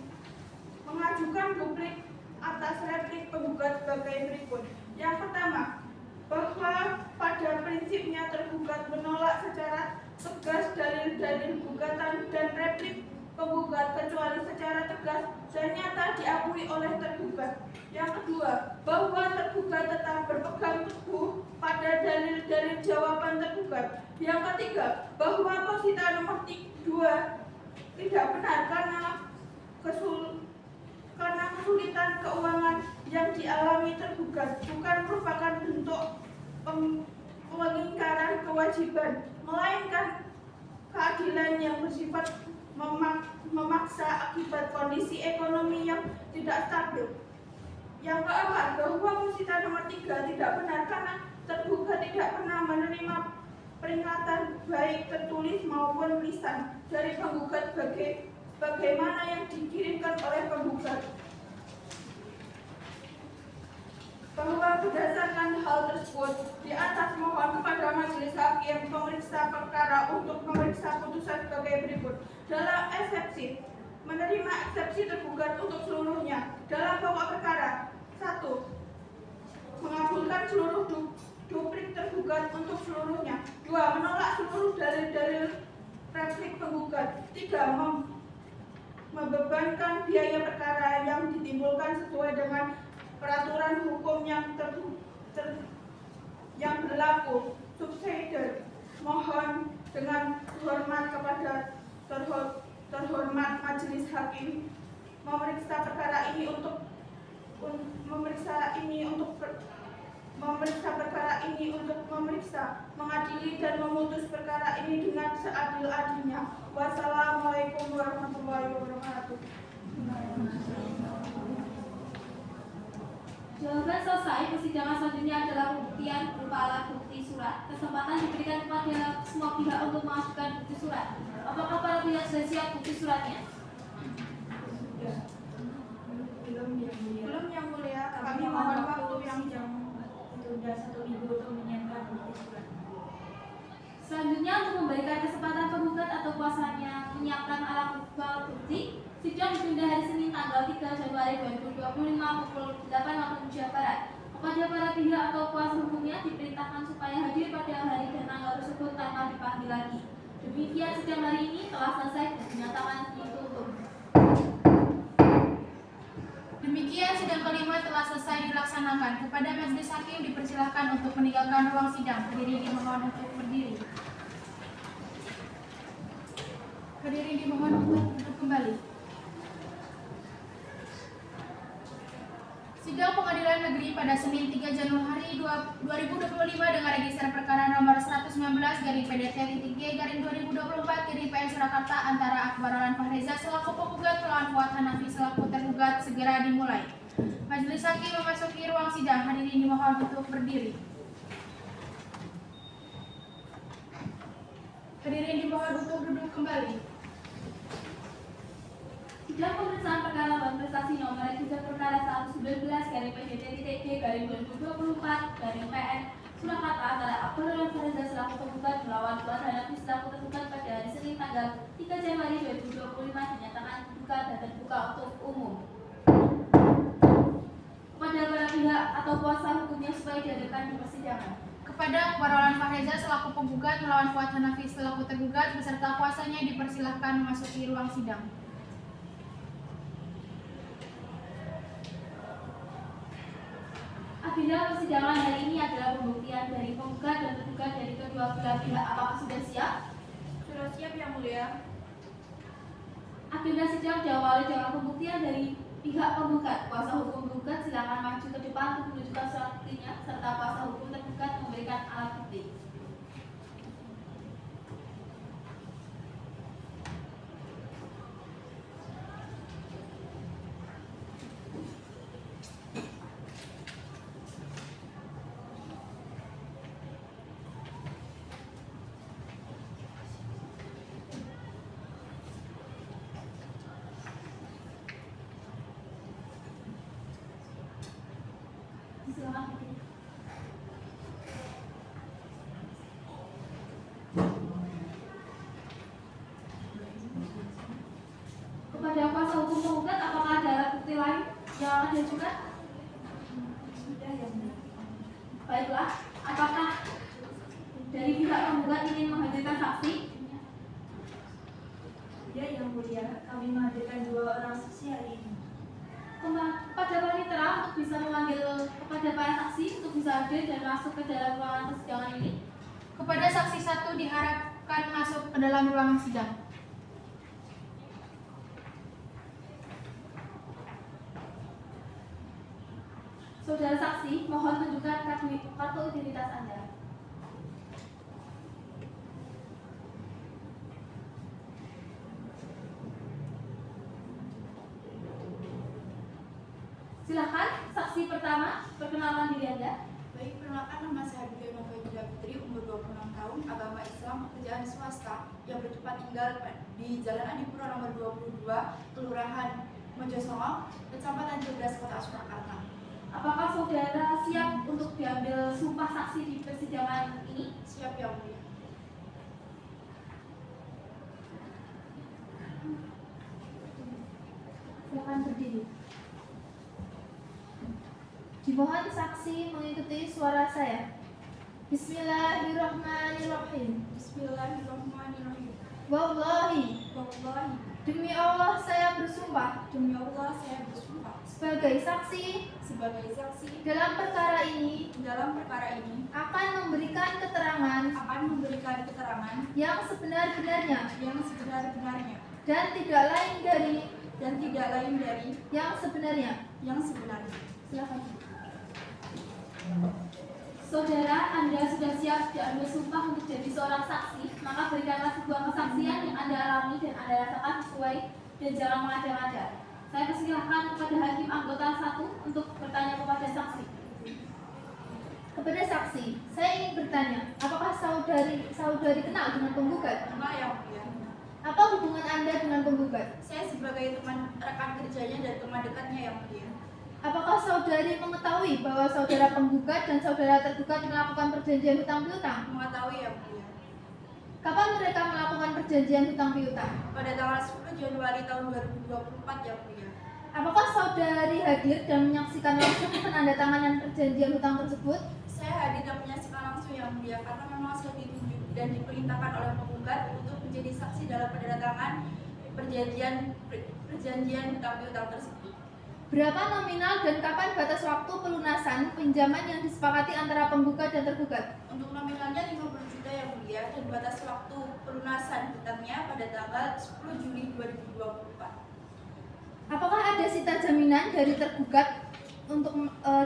mengajukan duplik atas replik penggugat sebagai berikut. Yang pertama, bahwa pada prinsipnya tergugat menolak secara tegas dalil-dalil gugatan dan replik penggugat kecuali secara tegas dan nyata diakui oleh tergugat. Yang kedua, bahwa tergugat tetap berpegang teguh pada dalil-dalil jawaban tergugat. Yang ketiga, bahwa posita nomor 2 tidak benar karena kesulitan keuangan yang dialami tergugat bukan merupakan bentuk pengingkaran kewajiban, melainkan keadilan yang bersifat memaksa akibat kondisi ekonomi yang tidak stabil. Yang keempat, bahwa posita nomor 3 tidak benar karena tergugat tidak pernah menerima peringatan baik tertulis maupun lisan dari penggugat bagaimana yang dikirimkan oleh penggugat. Bahwa berdasarkan hal tersebut, di atas mohon kepada majelis hakim pemeriksa perkara untuk memeriksa putusan sebagai berikut. Dalam eksepsi, menerima eksepsi tergugat untuk seluruhnya. Dalam pokok perkara, 1. Mengabulkan seluruh duplik tergugat untuk seluruhnya. 2. Menolak seluruh dalil-dalil replik penggugat. 3. Membebankan biaya perkara yang ditimbulkan sesuai dengan peraturan hukum yang berlaku subsider. Mohon dengan hormat kepada terhormat majelis hakim memeriksa perkara ini untuk mengadili dan memutus perkara ini dengan seadil-adilnya. Wassalamualaikum warahmatullahi wabarakatuh. Jawaban selesai. Persidangan selanjutnya adalah pembuktian berupa alat bukti surat. Kesempatan diberikan kepada semua pihak untuk mengajukan bukti surat. Apakah para pihak sudah siap bukti suratnya? Belum yang mulia, kami Kami mohon mohon waktu yang sidang ditunda 1 minggu untuk menyiapkan bukti surat. Selanjutnya untuk memberikan kesempatan penggugat atau kuasanya menyiapkan alat bukti, sidang ditunda hari Senin tanggal 3 Januari 2025 pukul 8 waktu Indonesia Barat. Kepada para pihak atau kuasa hukumnya diperintahkan supaya hadir pada hari dan tanggal tersebut tanpa dipanggil lagi. Demikian sidang hari ini telah selesai dan dinyatakan ditutup. Demikian sidang kelima telah selesai dilaksanakan. Kepada majelis hakim dipersilahkan untuk meninggalkan ruang sidang. Hadirin dimohon untuk berdiri. Hadirin dimohon untuk duduk kembali. Sidang Pengadilan Negeri pada Senin 3 Januari 2025 dengan register perkara nomor 119/PDT-G/2024/PS Surakarta antara Akbar Alan Fahreza selaku penggugat melawan Fuad Hanafi selaku tergugat segera dimulai. Majelis hakim memasuki ruang sidang. Hadirin dimohon untuk berdiri. Hadirin dimohon untuk duduk kembali. Sidang pemeriksaan perkara dan prestasi nomor register perkara 119/PDT-G/2024/PN Surakarta antara Akbar Alan Fahreza selaku penggugat melawan Fuad Hanafi selaku tergugat pada hari Senin tanggal 3 Januari 2025 dinyatakan dibuka dan terbuka untuk umum. Kepada para pihak atau kuasa hukumnya supaya dihadirkan di persidangan. Kepada Akbar Alan Fahreza selaku penggugat melawan Fuad Hanafi selaku tergugat beserta kuasanya dipersilahkan memasuki ruang sidang. Agenda persidangan hari ini adalah pembuktian dari penggugat dan tergugat dari kedua belah pihak. Apakah sudah siap? Sudah siap yang mulia. Agenda sidang diawali dengan pembuktian dari pihak penggugat. Kuasa hukum penggugat silakan maju ke depan untuk menunjukkan surat buktinya serta kuasa hukum tergugat memberikan alat bukti. Silakan. Kepada kuasa hukum penggugat, apakah ada alat bukti lain yang akan diajukan? Sudah yang mulia. Baiklah, apakah dari pihak penggugat ingin menghadirkan saksi? Ya yang mulia, kami menghadirkan 2 orang saksi hari ini. Kepada panitera untuk bisa memanggil kepada para saksi untuk bisa hadir dan masuk ke dalam ruangan persidangan ini. Kepada saksi 1 diharapkan masuk ke dalam ruangan sidang. Saudara saksi, mohon tunjukkan kartu identitas Anda. Silakan, saksi pertama, perkenalkan diri Anda. Baik, perkenalkan nama saya Abigail Novia Putri, umur 26 tahun, agama Islam, pekerjaan swasta, yang bertempat tinggal di Jalan Adipura nomor 22, Kelurahan Mojosongo, Kecamatan Jebres, Kota Surakarta. Apakah saudara siap untuk diambil sumpah saksi di persidangan ini? Siap yang mulia. Silakan berdiri. Dimohon saksi mengikuti suara saya. Bismillahirrahmanirrahim. Bismillahirrahmanirrahim. Wallahi, Wallahi, demi Allah saya bersumpah demi Allah saya bersumpah sebagai saksi sebagai saksi dalam perkara ini dalam perkara ini akan memberikan keterangan akan memberikan keterangan yang sebenar-benarnya yang sebenar-benarnya dan tidak lain dari yang sebenarnya. Silakan. Saudara, Anda sudah siap diambil sumpah untuk jadi seorang saksi, maka berikanlah sebuah kesaksian yang Anda alami dan Anda rasakan sesuai dan jangan mengada-ngada. Saya persilahkan kepada hakim anggota 1 untuk bertanya kepada saksi. Kepada saksi, saya ingin bertanya, apakah saudari kenal dengan penggugat? Kenal yang mulia. Apa hubungan Anda dengan penggugat? Saya sebagai teman rekan kerjanya dan teman dekatnya yang mulia. Apakah saudari mengetahui bahwa saudara penggugat dan saudara tergugat melakukan perjanjian hutang piutang? Mengetahui yang mulia. Kapan mereka melakukan perjanjian hutang piutang? Pada tanggal 10 Januari tahun 2024 yang mulia. Apakah saudari hadir dan menyaksikan langsung penandatanganan perjanjian hutang tersebut? Saya hadir dan menyaksikan langsung yang mulia karena memang sudah ditunjuk dan diperintahkan oleh penggugat untuk menjadi saksi dalam penandatangan perjanjian hutang piutang tersebut. Berapa nominal dan kapan batas waktu pelunasan pinjaman yang disepakati antara penggugat dan tergugat? Untuk nominalnya 50 juta yang mulia dan batas waktu pelunasan hutangnya pada tanggal 10 Juli 2024. Apakah ada sita jaminan dari tergugat untuk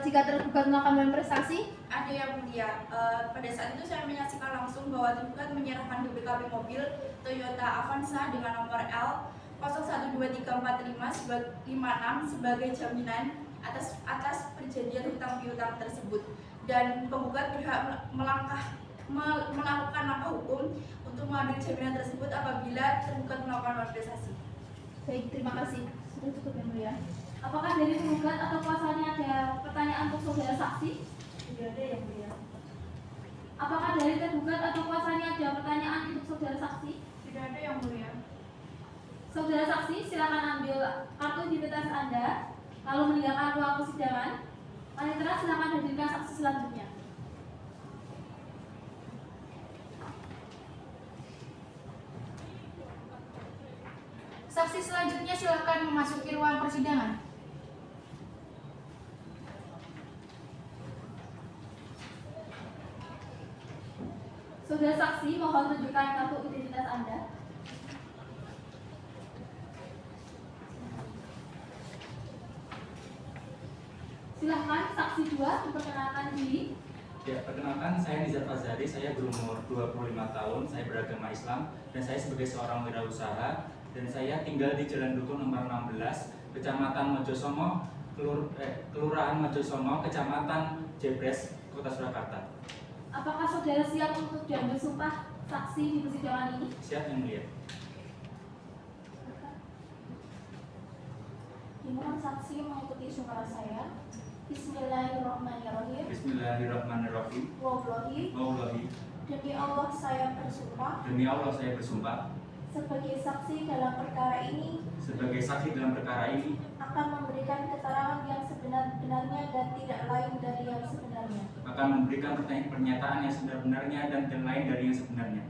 jika tergugat melakukan prestasi? Ada yang mulia. Pada saat itu saya menyaksikan langsung bahwa tergugat menyerahkan BPKB mobil Toyota Avanza dengan nomor L 012345 sebagai jaminan atas perjanjian hutang piutang tersebut, dan penggugat berhak melakukan langkah hukum untuk mengambil jaminan tersebut apabila tergugat melakukan malversasi. Baik, terima kasih. Sudah cukup yang mulia. Apakah dari penggugat atau kuasanya ada pertanyaan untuk saudara saksi? Tidak ada yang mulia. Apakah dari tergugat atau kuasanya ada pertanyaan untuk saudara saksi? Tidak ada yang mulia. Saudara saksi, silakan ambil kartu identitas Anda, lalu meninggalkan ruang persidangan. Panitera, silakan hadirkan saksi selanjutnya. Saksi selanjutnya silakan memasuki ruang persidangan. Saudara saksi, mohon tunjukkan kartu identitas Anda. Silahkan saksi 2 memperkenalkan diri. Ya, perkenalkan saya Nizar Fazari, saya berumur 25 tahun, saya beragama Islam, dan saya sebagai seorang wirausaha, dan saya tinggal di Jalan Dukuh nomor 16, Kecamatan Mojosongo, Kelurahan Mojosongo, Kecamatan Jebres, Kota Surakarta. Apakah saudara siap untuk diambil sumpah saksi di persidangan ini? Siap yang mulia. Dimohon saksi mengikuti sumpah saya. Bismillahirrahmanirrahim. Bismillahirrahmanirrahim. Wallahi, demi Allah saya bersumpah Demi Allah saya bersumpah sebagai saksi dalam perkara ini sebagai saksi dalam perkara ini akan memberikan keterangan yang sebenar-benarnya dan tidak lain dari yang sebenarnya. akan memberikan pernyataan yang sebenar-benarnya dan lain dari yang sebenarnya.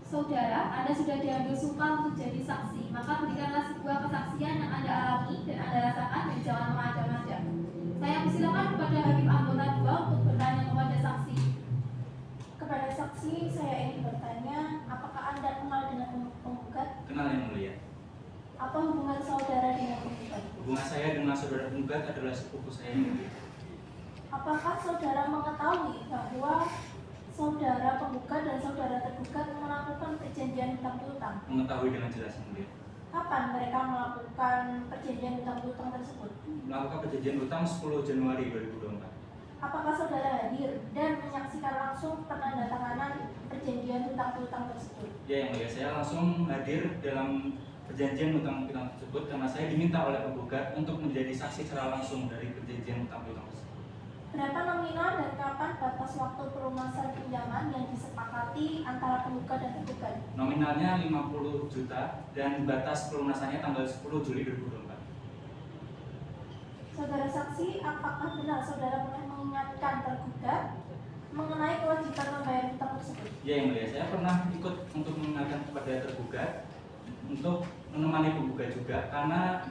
Saudara, Anda sudah diambil sumpah untuk jadi saksi, maka berikanlah sebuah kesaksian yang Anda alami dan Anda rasakan dan jangan mengada-ngada. Saya persilakan kepada hakim anggota 2 untuk bertanya kepada saksi. Kepada saksi, saya ingin bertanya, apakah Anda kenal dengan penggugat? Kenal yang mulia. Apa hubungan saudara dengan penggugat? Hubungan saya dengan saudara penggugat adalah sepupu saya yang mulia. Apakah saudara mengetahui bahwa saudara penggugat dan saudara tergugat melakukan perjanjian hutang piutang? Mengetahui dengan jelas yang mulia. Kapan mereka melakukan perjanjian hutang piutang tersebut? Melakukan perjanjian hutang 10 Januari 2024. Apakah saudara hadir dan menyaksikan langsung penandatanganan perjanjian hutang piutang tersebut? Ya yang mulia, saya langsung hadir dalam perjanjian hutang piutang tersebut karena saya diminta oleh penggugat untuk menjadi saksi secara langsung dari perjanjian hutang piutang tersebut. Berapa nominal dan kapan batas waktu pelunasan pinjaman yang disepakati antara penggugat dan tergugat? Nominalnya 50 juta dan batas pelunasannya tanggal 10 Juli 2024. Saudara saksi, apakah benar saudara boleh mengingatkan tergugat mengenai kewajiban membayar hutang tersebut? Ya yang mulia, saya pernah ikut untuk mengingatkan kepada tergugat untuk menemani penggugat juga karena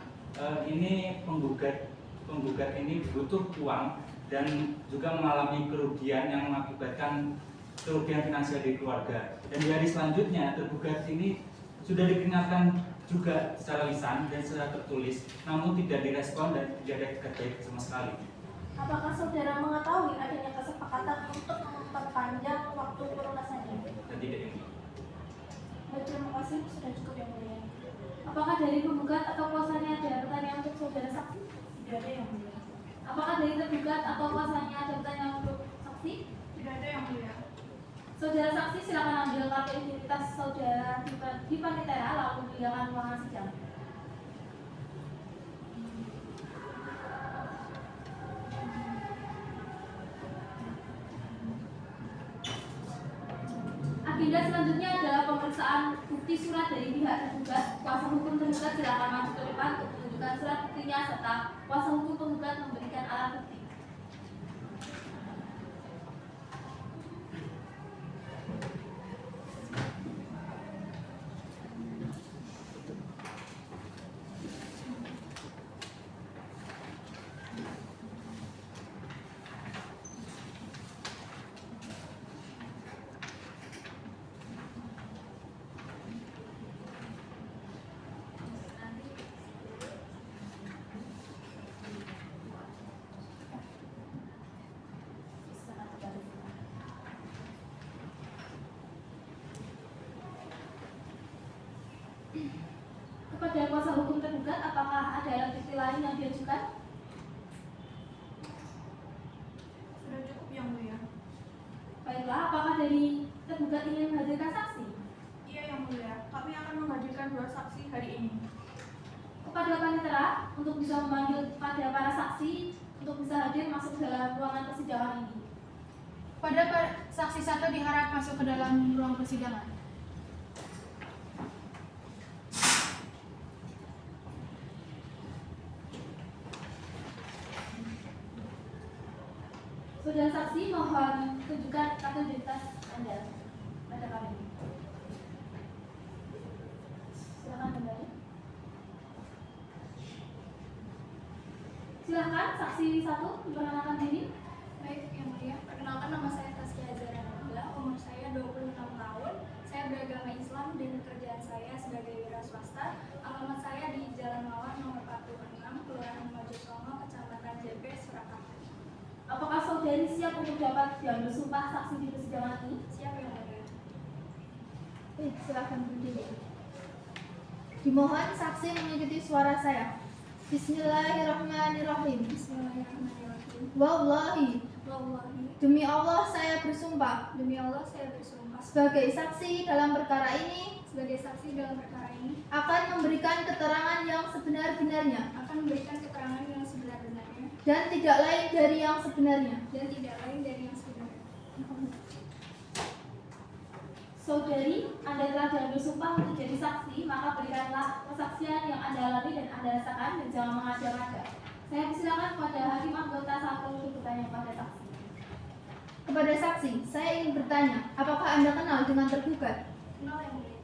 ini penggugat ini butuh uang dan juga mengalami kerugian yang mengakibatkan kerugian finansial di keluarga. Dan di hari selanjutnya tergugat ini sudah diperingatkan juga secara lisan dan secara tertulis, namun tidak direspon dan tidak ada etikat baik sama sekali. Apakah saudara mengetahui adanya kesepakatan untuk memperpanjang waktu pelunasannya? Dan tidak ini. Baik, terima kasih, sudah cukup yang mulia. Apakah dari penggugat atau kuasanya ada pertanyaan untuk saudara saksi? Tidak ada yang mulia. Apakah dari tergugat atau kuasanya ada pertanyaan untuk saksi? Tidak ada yang mulia. Saudara saksi silakan ambil kartu identitas saudara di panitera lalu meninggalkan ruangan sidang. Agenda selanjutnya adalah pemeriksaan bukti surat dari pihak tergugat. Kuasa hukum tergugat silakan maju ke depan untuk menunjukkan surat buktinya serta kuasa hukum penggugat memberikan alat bukti. Kepada kuasa hukum tergugat, apakah ada alat bukti lain yang diajukan? Sudah cukup yang mulia. Baiklah, apakah dari tergugat ingin menghadirkan saksi? Iya yang mulia. Kami akan menghadirkan 2 saksi hari ini. Kepada panitera untuk bisa memanggil kepada para saksi untuk bisa hadir masuk ke dalam ruangan persidangan ini. Pada saksi 1 diharap masuk ke dalam ruang persidangan. Saudara saksi mohon tunjukkan kartu identitas Anda pada kami. Silakan kembali. Silakan saksi 1 memperkenalkan diri. Baik, yang mulia, perkenalkan nama saya Taskia Azhara Nabila, umur saya 26 tahun. Saya beragama Islam dan pekerjaan saya sebagai wira swasta. Alamat saya di Jalan Mawar nomor 46, Kelurahan Mojosongo, Kecamatan JP, Surakarta. Apakah saudari siap untuk dapat diambil sumpah saksi di persidangan ini? Siap yang mulia. Baik, silakan berdiri. Dimohon saksi mengikuti suara saya. Bismillahirrahmanirrahim. Bismillahirrahmanirrahim. Wallahi, Wallahi, demi Allah saya bersumpah demi Allah saya bersumpah sebagai saksi dalam perkara ini sebagai saksi dalam perkara ini akan memberikan keterangan yang sebenar-benarnya akan memberikan keterangan yang sebenar-benarnya dan tidak lain dari yang sebenarnya. dan tidak lain dari yang sebenarnya. Saudari, Anda telah diambil sumpah untuk jadi saksi, maka berikanlah kesaksian yang Anda alami dan Anda rasakan dan jangan mengada-ngada. Saya persilakan kepada Hakim Anggota 1 untuk bertanya kepada saksi. Kepada saksi, saya ingin bertanya, apakah Anda kenal dengan tergugat? Kenal yang mulia.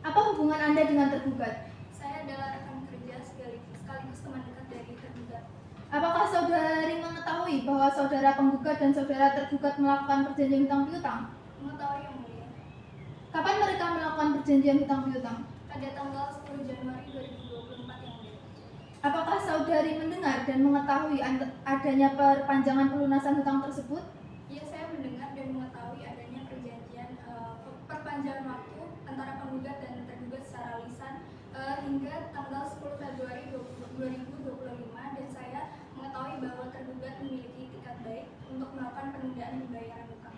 Apa hubungan Anda dengan tergugat? Saya adalah rekan kerja sekaligus teman dekat dari tergugat. Apakah saudari mengetahui bahwa saudara penggugat dan saudara tergugat melakukan perjanjian hutang piutang? Mengetahui yang mulia. Kapan mereka melakukan perjanjian hutang piutang? Pada tanggal 10 Januari 2024 yang mulia. Apakah saudari mendengar dan mengetahui adanya perpanjangan pelunasan hutang tersebut? Iya, saya mendengar dan mengetahui adanya perjanjian perpanjangan waktu antara penggugat dan tergugat secara lisan hingga tanggal 10 Februari 2025 dan saya mengetahui bahwa tergugat memiliki itikat baik untuk melakukan penundaan pembayaran hutang.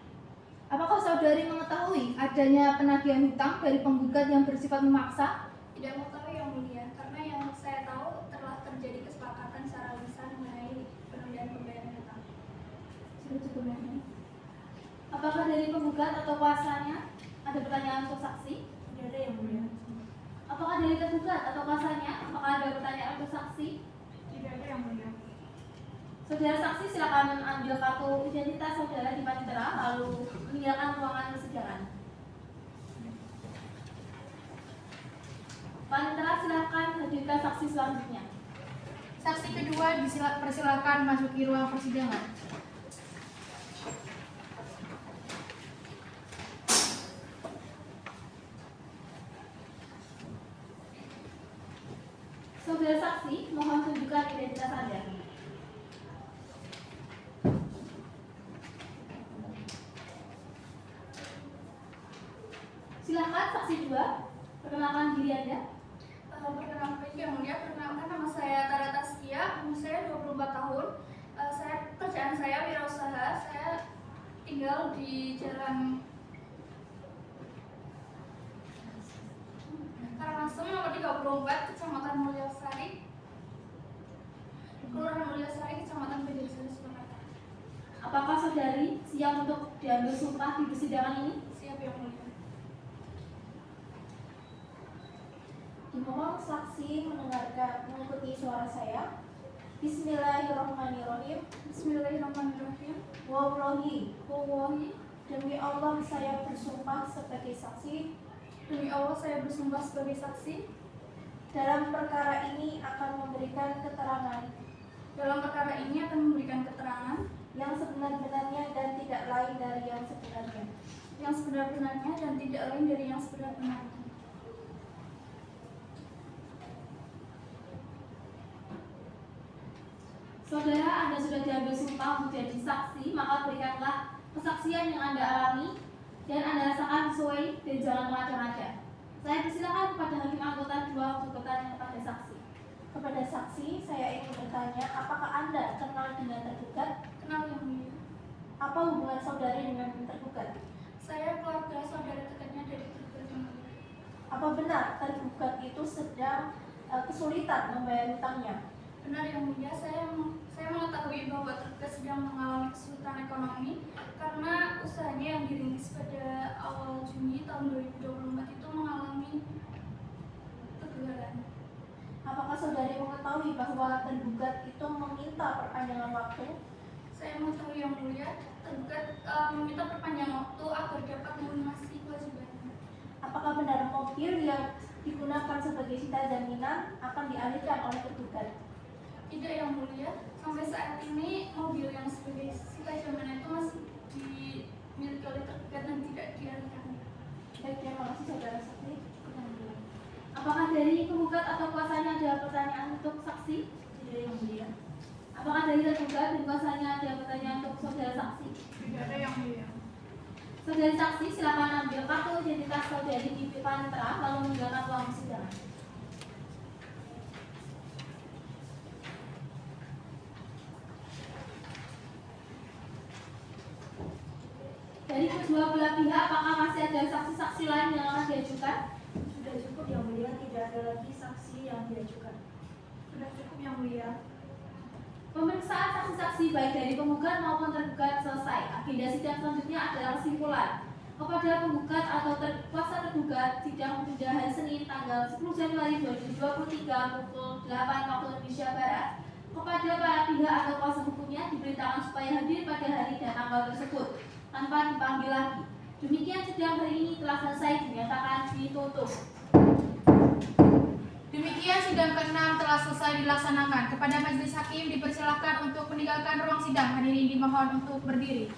Apakah saudari mengetahui adanya penagihan hutang dari penggugat yang bersifat memaksa? Tidak mengetahui yang mulia, karena yang saya tahu telah terjadi kesepakatan secara lisan mengenai penundaan pembayaran hutang. Sudah cukup ya. Apakah dari penggugat atau kuasanya ada pertanyaan untuk saksi? Tidak ada yang mulia. Apakah dari tergugat atau kuasanya? Apakah ada pertanyaan untuk saksi? Tidak ada yang mulia. Saudara saksi silakan ambil kartu identitas saudara di panitera lalu meninggalkan ruangan persidangan. Panitera silakan hadirkan saksi selanjutnya. Saksi kedua persilakan masuki ruang persidangan. Saudara saksi, mohon tunjukkan identitas Anda. Silakan saksi dua, perkenalkan diri Anda. Perkenalkan yang mulia, perkenalkan nama saya Tara Taskia, umur saya 24 tahun. Kerjaan saya wirausaha, saya tinggal di Jalan Karangasem nomor 34, Kecamatan Mulyasari, Kelurahan Mulyasari, Kecamatan Banjarsari, Surakarta. Apakah saudari siap untuk diambil sumpah di persidangan ini? Siap yang mulia. Dimohon saksi mengikuti suara saya. Bismillahirrahmanirrahim. Bismillahirrahmanirrahim. Wallahi, demi Allah saya bersumpah sebagai saksi. Demi Allah saya bersumpah sebagai saksi. Dalam perkara ini akan memberikan keterangan yang sebenar-benarnya dan tidak lain dari yang sebenarnya. Saudara, Anda sudah diambil sumpah menjadi saksi, maka berikanlah kesaksian yang Anda alami dan Anda rasakan sesuai dan jangan mengada-ngada. Saya persilakan kepada hakim anggota 2 untuk bertanya kepada saksi. Kepada saksi, saya ingin bertanya, apakah Anda kenal dengan tergugat? Kenal yang mulia. Apa hubungan saudari dengan tergugat? Saya keluarga saudara dekatnya dari tergugat yang mulia. Apa benar tergugat itu sedang kesulitan membayar hutangnya? Benar yang mulia, saya mengetahui bahwa tergugat sedang mengalami kesulitan ekonomi karena usahanya yang dirintis pada awal Juni tahun 2024 itu mengalami kegagalan. Apakah saudari mengetahui bahwa tergugat itu meminta perpanjangan waktu? Saya mengetahui yang mulia, tergugat meminta perpanjangan waktu agar dapat melunasi kewajibannya. Apakah benar mobil yang digunakan sebagai sita jaminan akan dialihkan oleh tergugat? Tidak yang mulia, sampai saat ini mobil yang sebagai sita jaminan itu masih dimiliki oleh tergugat dan tidak dialihkan. Baik, terima kasih saudara saksi. Apakah dari penggugat atau kuasanya ada pertanyaan untuk saksi? Tidak yang mulia. Apakah dari tergugat dan kuasanya ada pertanyaan untuk saudara saksi? Tidak ada yang mulia. Saudari saksi, silakan ambil kartu identitas saudari di panitera lalu meninggalkan ruang persidangan. Dari kedua belah pihak, apakah masih ada saksi-saksi lain yang akan diajukan? Sudah cukup yang mulia, tidak ada lagi saksi yang diajukan. Sudah cukup yang mulia. Pemeriksaan saksi-saksi baik dari penggugat maupun tergugat selesai. Agenda sidang selanjutnya adalah kesimpulan. Kepada penggugat atau kuasa tergugat, sidang ditunda hari Senin tanggal 10 Januari 2023 pukul 8 waktu Indonesia Barat. Kepada para pihak atau kuasa hukumnya diberitakan supaya hadir pada hari dan tanggal tersebut tanpa dipanggil lagi. Demikian sidang hari ini telah selesai, dinyatakan ditutup. Demikian sidang ke-6 telah selesai dilaksanakan. Kepada majelis hakim dipersilakan untuk meninggalkan ruang sidang. Hadirin dimohon untuk berdiri.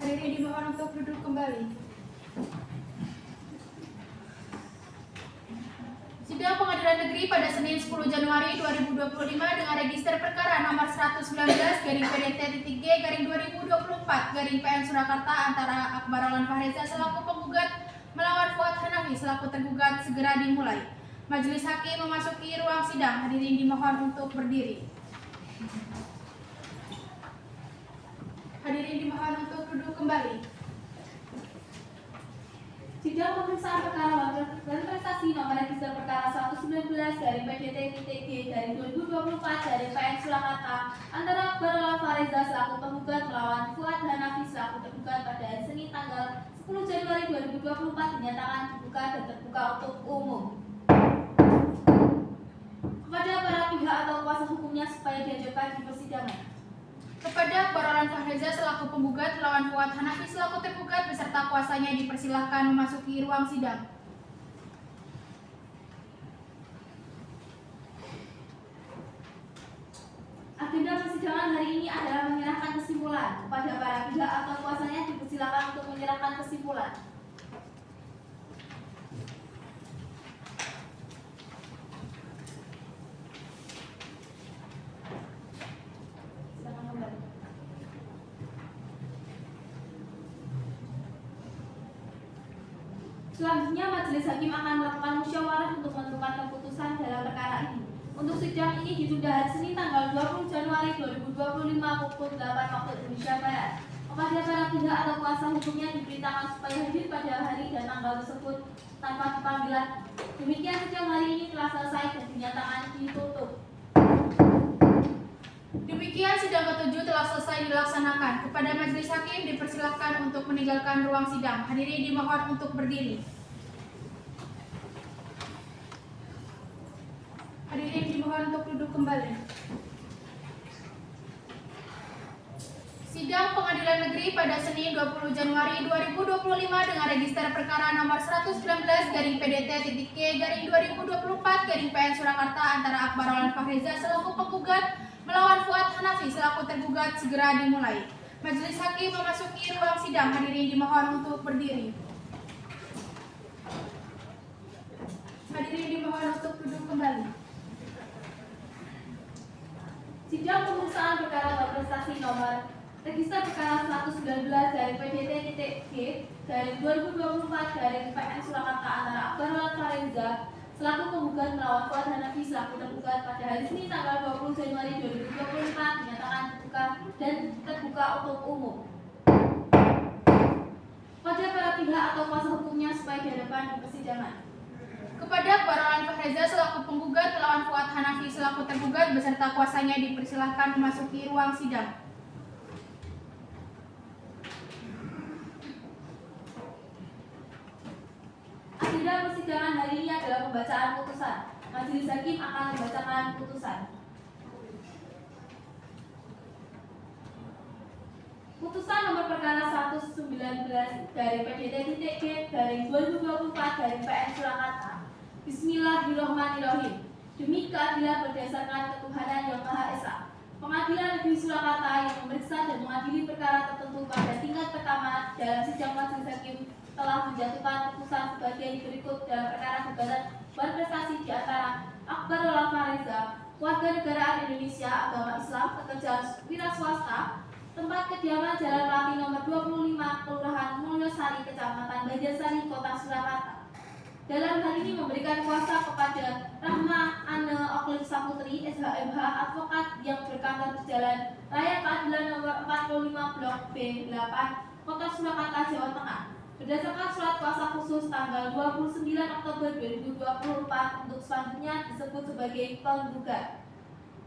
Hadirin dimohon untuk duduk kembali. Sidang Pengadilan Negeri pada Senin 10 Januari 2025 dengan register perkara nomor 119/PDT-G/2024/PN Surakarta antara Akbar Aulan Fahreza selaku penggugat melawan Fuad Hanafi selaku tergugat segera dimulai. Majelis hakim memasuki ruang sidang. Hadirin dimohon untuk berdiri. Hadirin dimohon untuk duduk kembali. Sidang pemeriksaan perkara dan prestasi nomor register perkara 119/PDT-G/2024/PN Surakarta antara Akbar Aulan Fahreza selaku penggugat melawan Fuad Hanafi selaku tergugat pada hari Senin tanggal 10 Januari 2024 dinyatakan dibuka dan terbuka untuk umum. kepada para pihak atau kuasa hukumnya supaya diajukan di persidangan. Kepada Barolan Fahreza selaku penggugat melawan Fuad Hanafi selaku tergugat beserta kuasanya dipersilahkan memasuki ruang sidang. Agenda persidangan hari ini adalah menyerahkan kesimpulan. Kepada para pihak atau kuasanya dipersilakan untuk menyerahkan kesimpulan. Silakan kembali. Selanjutnya majelis hakim akan melakukan musyawarah untuk menentukan keputusan dalam perkara ini. Untuk sidang ini ditunda hari Senin tanggal 20 Januari 2025 pukul 8 waktu Indonesia Barat. Kepada para pihak atau kuasa hukumnya diberitakan supaya hadir pada hari dan tanggal tersebut tanpa panggilan. Demikian sidang hari ini telah selesai dan dinyatakan ditutup. Demikian sidang ke-7 telah selesai dilaksanakan. Kepada majelis hakim dipersilahkan untuk meninggalkan ruang sidang. Hadirin dimohon untuk berdiri. Hadirin dimohon untuk duduk kembali. Sidang Pengadilan Negeri pada Senin 20 Januari 2025 dengan register perkara nomor 119-PDT-K-2024-PN Surakarta antara Akbarolan Fahreza selaku penggugat melawan Fuad Hanafi selaku tergugat segera dimulai. Majelis hakim memasuki ruang sidang. Hadirin dimohon untuk berdiri. Hadirin dimohon untuk duduk kembali. Sidang pemeriksaan perkara berprestasi nomor register perkara 119 dari PDT-K-2024-PN Surakarta antara Akbarolan Fahreza selaku penggugat melawan Fuad Hanafi selaku tergugat pada hari Senin tanggal 20 Januari 2025 dinyatakan terbuka dan terbuka untuk umum. Pada para pihak atau kuasa hukumnya supaya dihadapkan di persidangan. Kepada Barolan Fahreza selaku penggugat melawan Fuad Hanafi selaku tergugat beserta kuasanya dipersilahkan memasuki ruang sidang. Agenda persidangan hari ini adalah pembacaan putusan. Majelis hakim akan membacakan putusan. Putusan nomor perkara 119 dari PDT-K-2024-PN Surakarta. Bismillahirrahmanirrahim. Demi keadilan berdasarkan ketuhanan yang Maha Esa, Pengadilan Negeri Surakarta yang memeriksa dan mengadili perkara tertentu pada tingkat pertama dalam sidang majelis hakim telah menjatuhkan putusan sebagai berikut dalam perkara gugatan berprestasi di antara Akbarolan Fahreza, warga negaraan Indonesia, agama Islam, pekerja wira swasta, tempat kediaman Jalan Melati nomor 25, Kelurahan Mulyosari, Kecamatan Banjarsari, Kota Surakarta. Dalam hal ini memberikan kuasa kepada Rahma Ane Oklir Saputri, SHMH, advokat yang berkantor di Jalan Raya Keadilan nomor 45 Blok B8, Kota Surakarta, Jawa Tengah. Berdasarkan surat kuasa khusus tanggal 29 Oktober 2024 untuk selanjutnya disebut sebagai penggugat.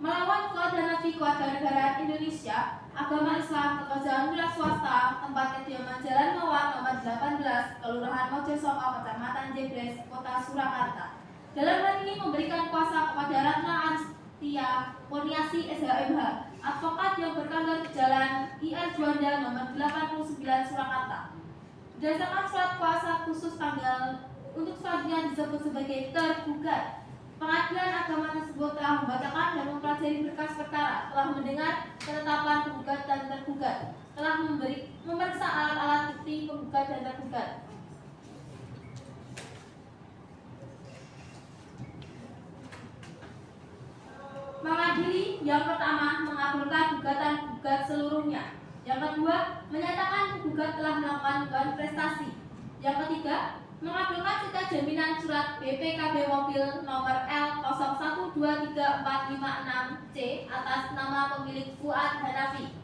Melawan Fuad Hanafi, Kewarganegaraan Indonesia, agama Islam, pekerjaan wira swasta, tempat kediaman Jalan Mawar nomor 18, Kelurahan Mojosongo, Kecamatan Jebres, Kota Surakarta. Dalam hal ini memberikan kuasa kepada Ratna Anistia Kurniasi, SHMH, advokat yang berkantor di Jalan IR Juanda nomor 89, Surakarta. Berdasarkan surat kuasa khusus tanggal untuk selanjutnya disebut sebagai tergugat. Pengadilan agama tersebut telah membacakan dan mempelajari berkas perkara, telah mendengar ketetapan penggugat dan tergugat, telah memeriksa alat-alat bukti penggugat dan tergugat. Mengadili yang pertama mengabulkan gugatan gugat seluruhnya. Yang kedua, menyatakan penggugat telah melakukan dugaan prestasi. Yang ketiga, mengabulkan sita jaminan surat BPKB mobil nomor L012346C atas nama pemilik Fuad Hanafi.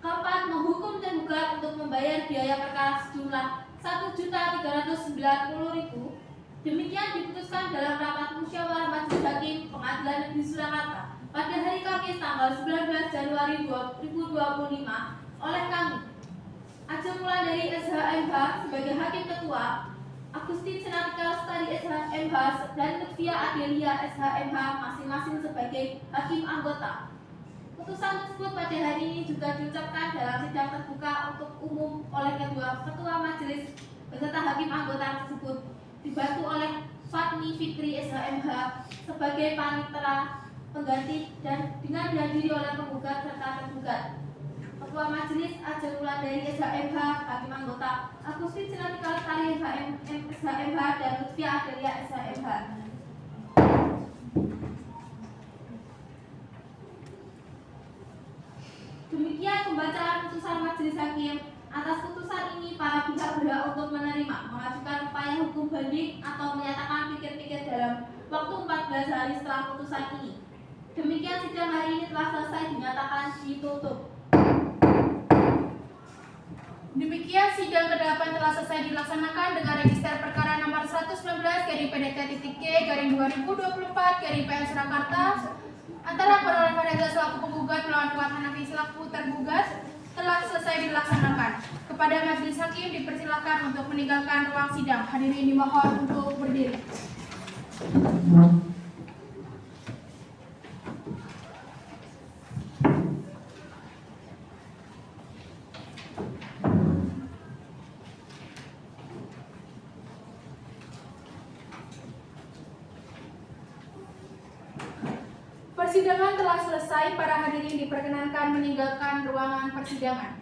Keempat, menghukum tergugat untuk membayar biaya perkara sejumlah Rp1.390.000. Demikian diputuskan dalam rapat musyawarah majelis hakim Pengadilan Negeri Surakarta pada hari Kamis tanggal 19 Januari 2025 oleh kami, Ajeng Wulandari SHMH sebagai Hakim Ketua, Agustin Senatika Lestari SHMH dan Lutfia Adelia SHMH masing-masing sebagai hakim anggota. Putusan tersebut pada hari ini juga diucapkan dalam sidang terbuka untuk umum oleh kedua ketua majelis beserta hakim anggota tersebut, dibantu oleh Fatmi Fikri SHMH sebagai panitera pengganti dan dengan dihadiri oleh penggugat serta tergugat. Ketua Majelis Ajeng Wulandari SHMH, hakim anggota Agustin Senatika Lestari SHMH dan Lutfia Adelia SHMH. Demikian pembacaan putusan majelis hakim. Atas putusan ini, para pihak berhak untuk menerima, mengajukan upaya hukum banding atau menyatakan pikir-pikir dalam waktu 14 hari setelah putusan ini. Demikian sidang hari ini telah selesai dinyatakan ditutup. Demikian sidang ke-8 telah selesai dilaksanakan dengan register perkara nomor 119/PDT-G/2024/PN Surakarta antara Barolan Fareza selaku penggugat melawan Fuad Hanafi selaku tergugat telah selesai dilaksanakan. Kepada majelis hakim dipersilakan untuk meninggalkan ruang sidang. Hadirin dimohon untuk berdiri. Persidangan telah selesai. Para hadirin diperkenankan meninggalkan ruangan persidangan.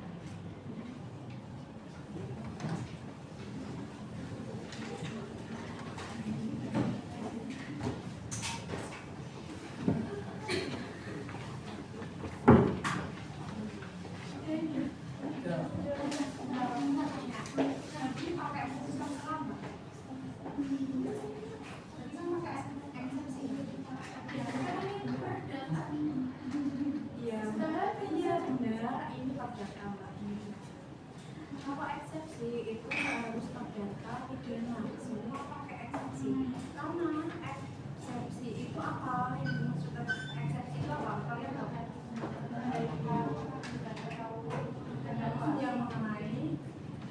Kalau eksepsi itu harus terdata pidana, semua pakai eksepsi. Karena eksepsi itu apa? Yang dimaksudkan eksepsi itu apa? Kalian tahu? Yang mengenai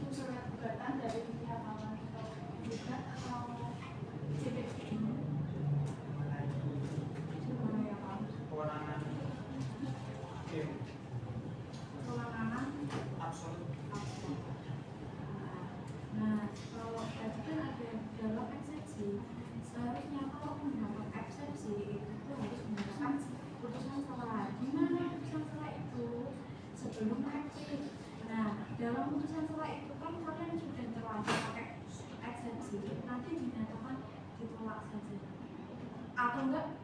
usulan gugatan dari pihak lawan gugat atau CPT. Gimana ya Pak? Kewenangan Kewenangan absolut. Nah, kalau tadi kan ada dalam eksepsi, seharusnya kalau mendapat eksepsi itu harus menggunakan putusan selah. Di mana putusan selah itu? Sebelum eksepsi. Nah, dalam putusan selah itu kan kalian sudah terlanjur pakai eksepsi, nanti dinyatakan ditolak saja. Atau enggak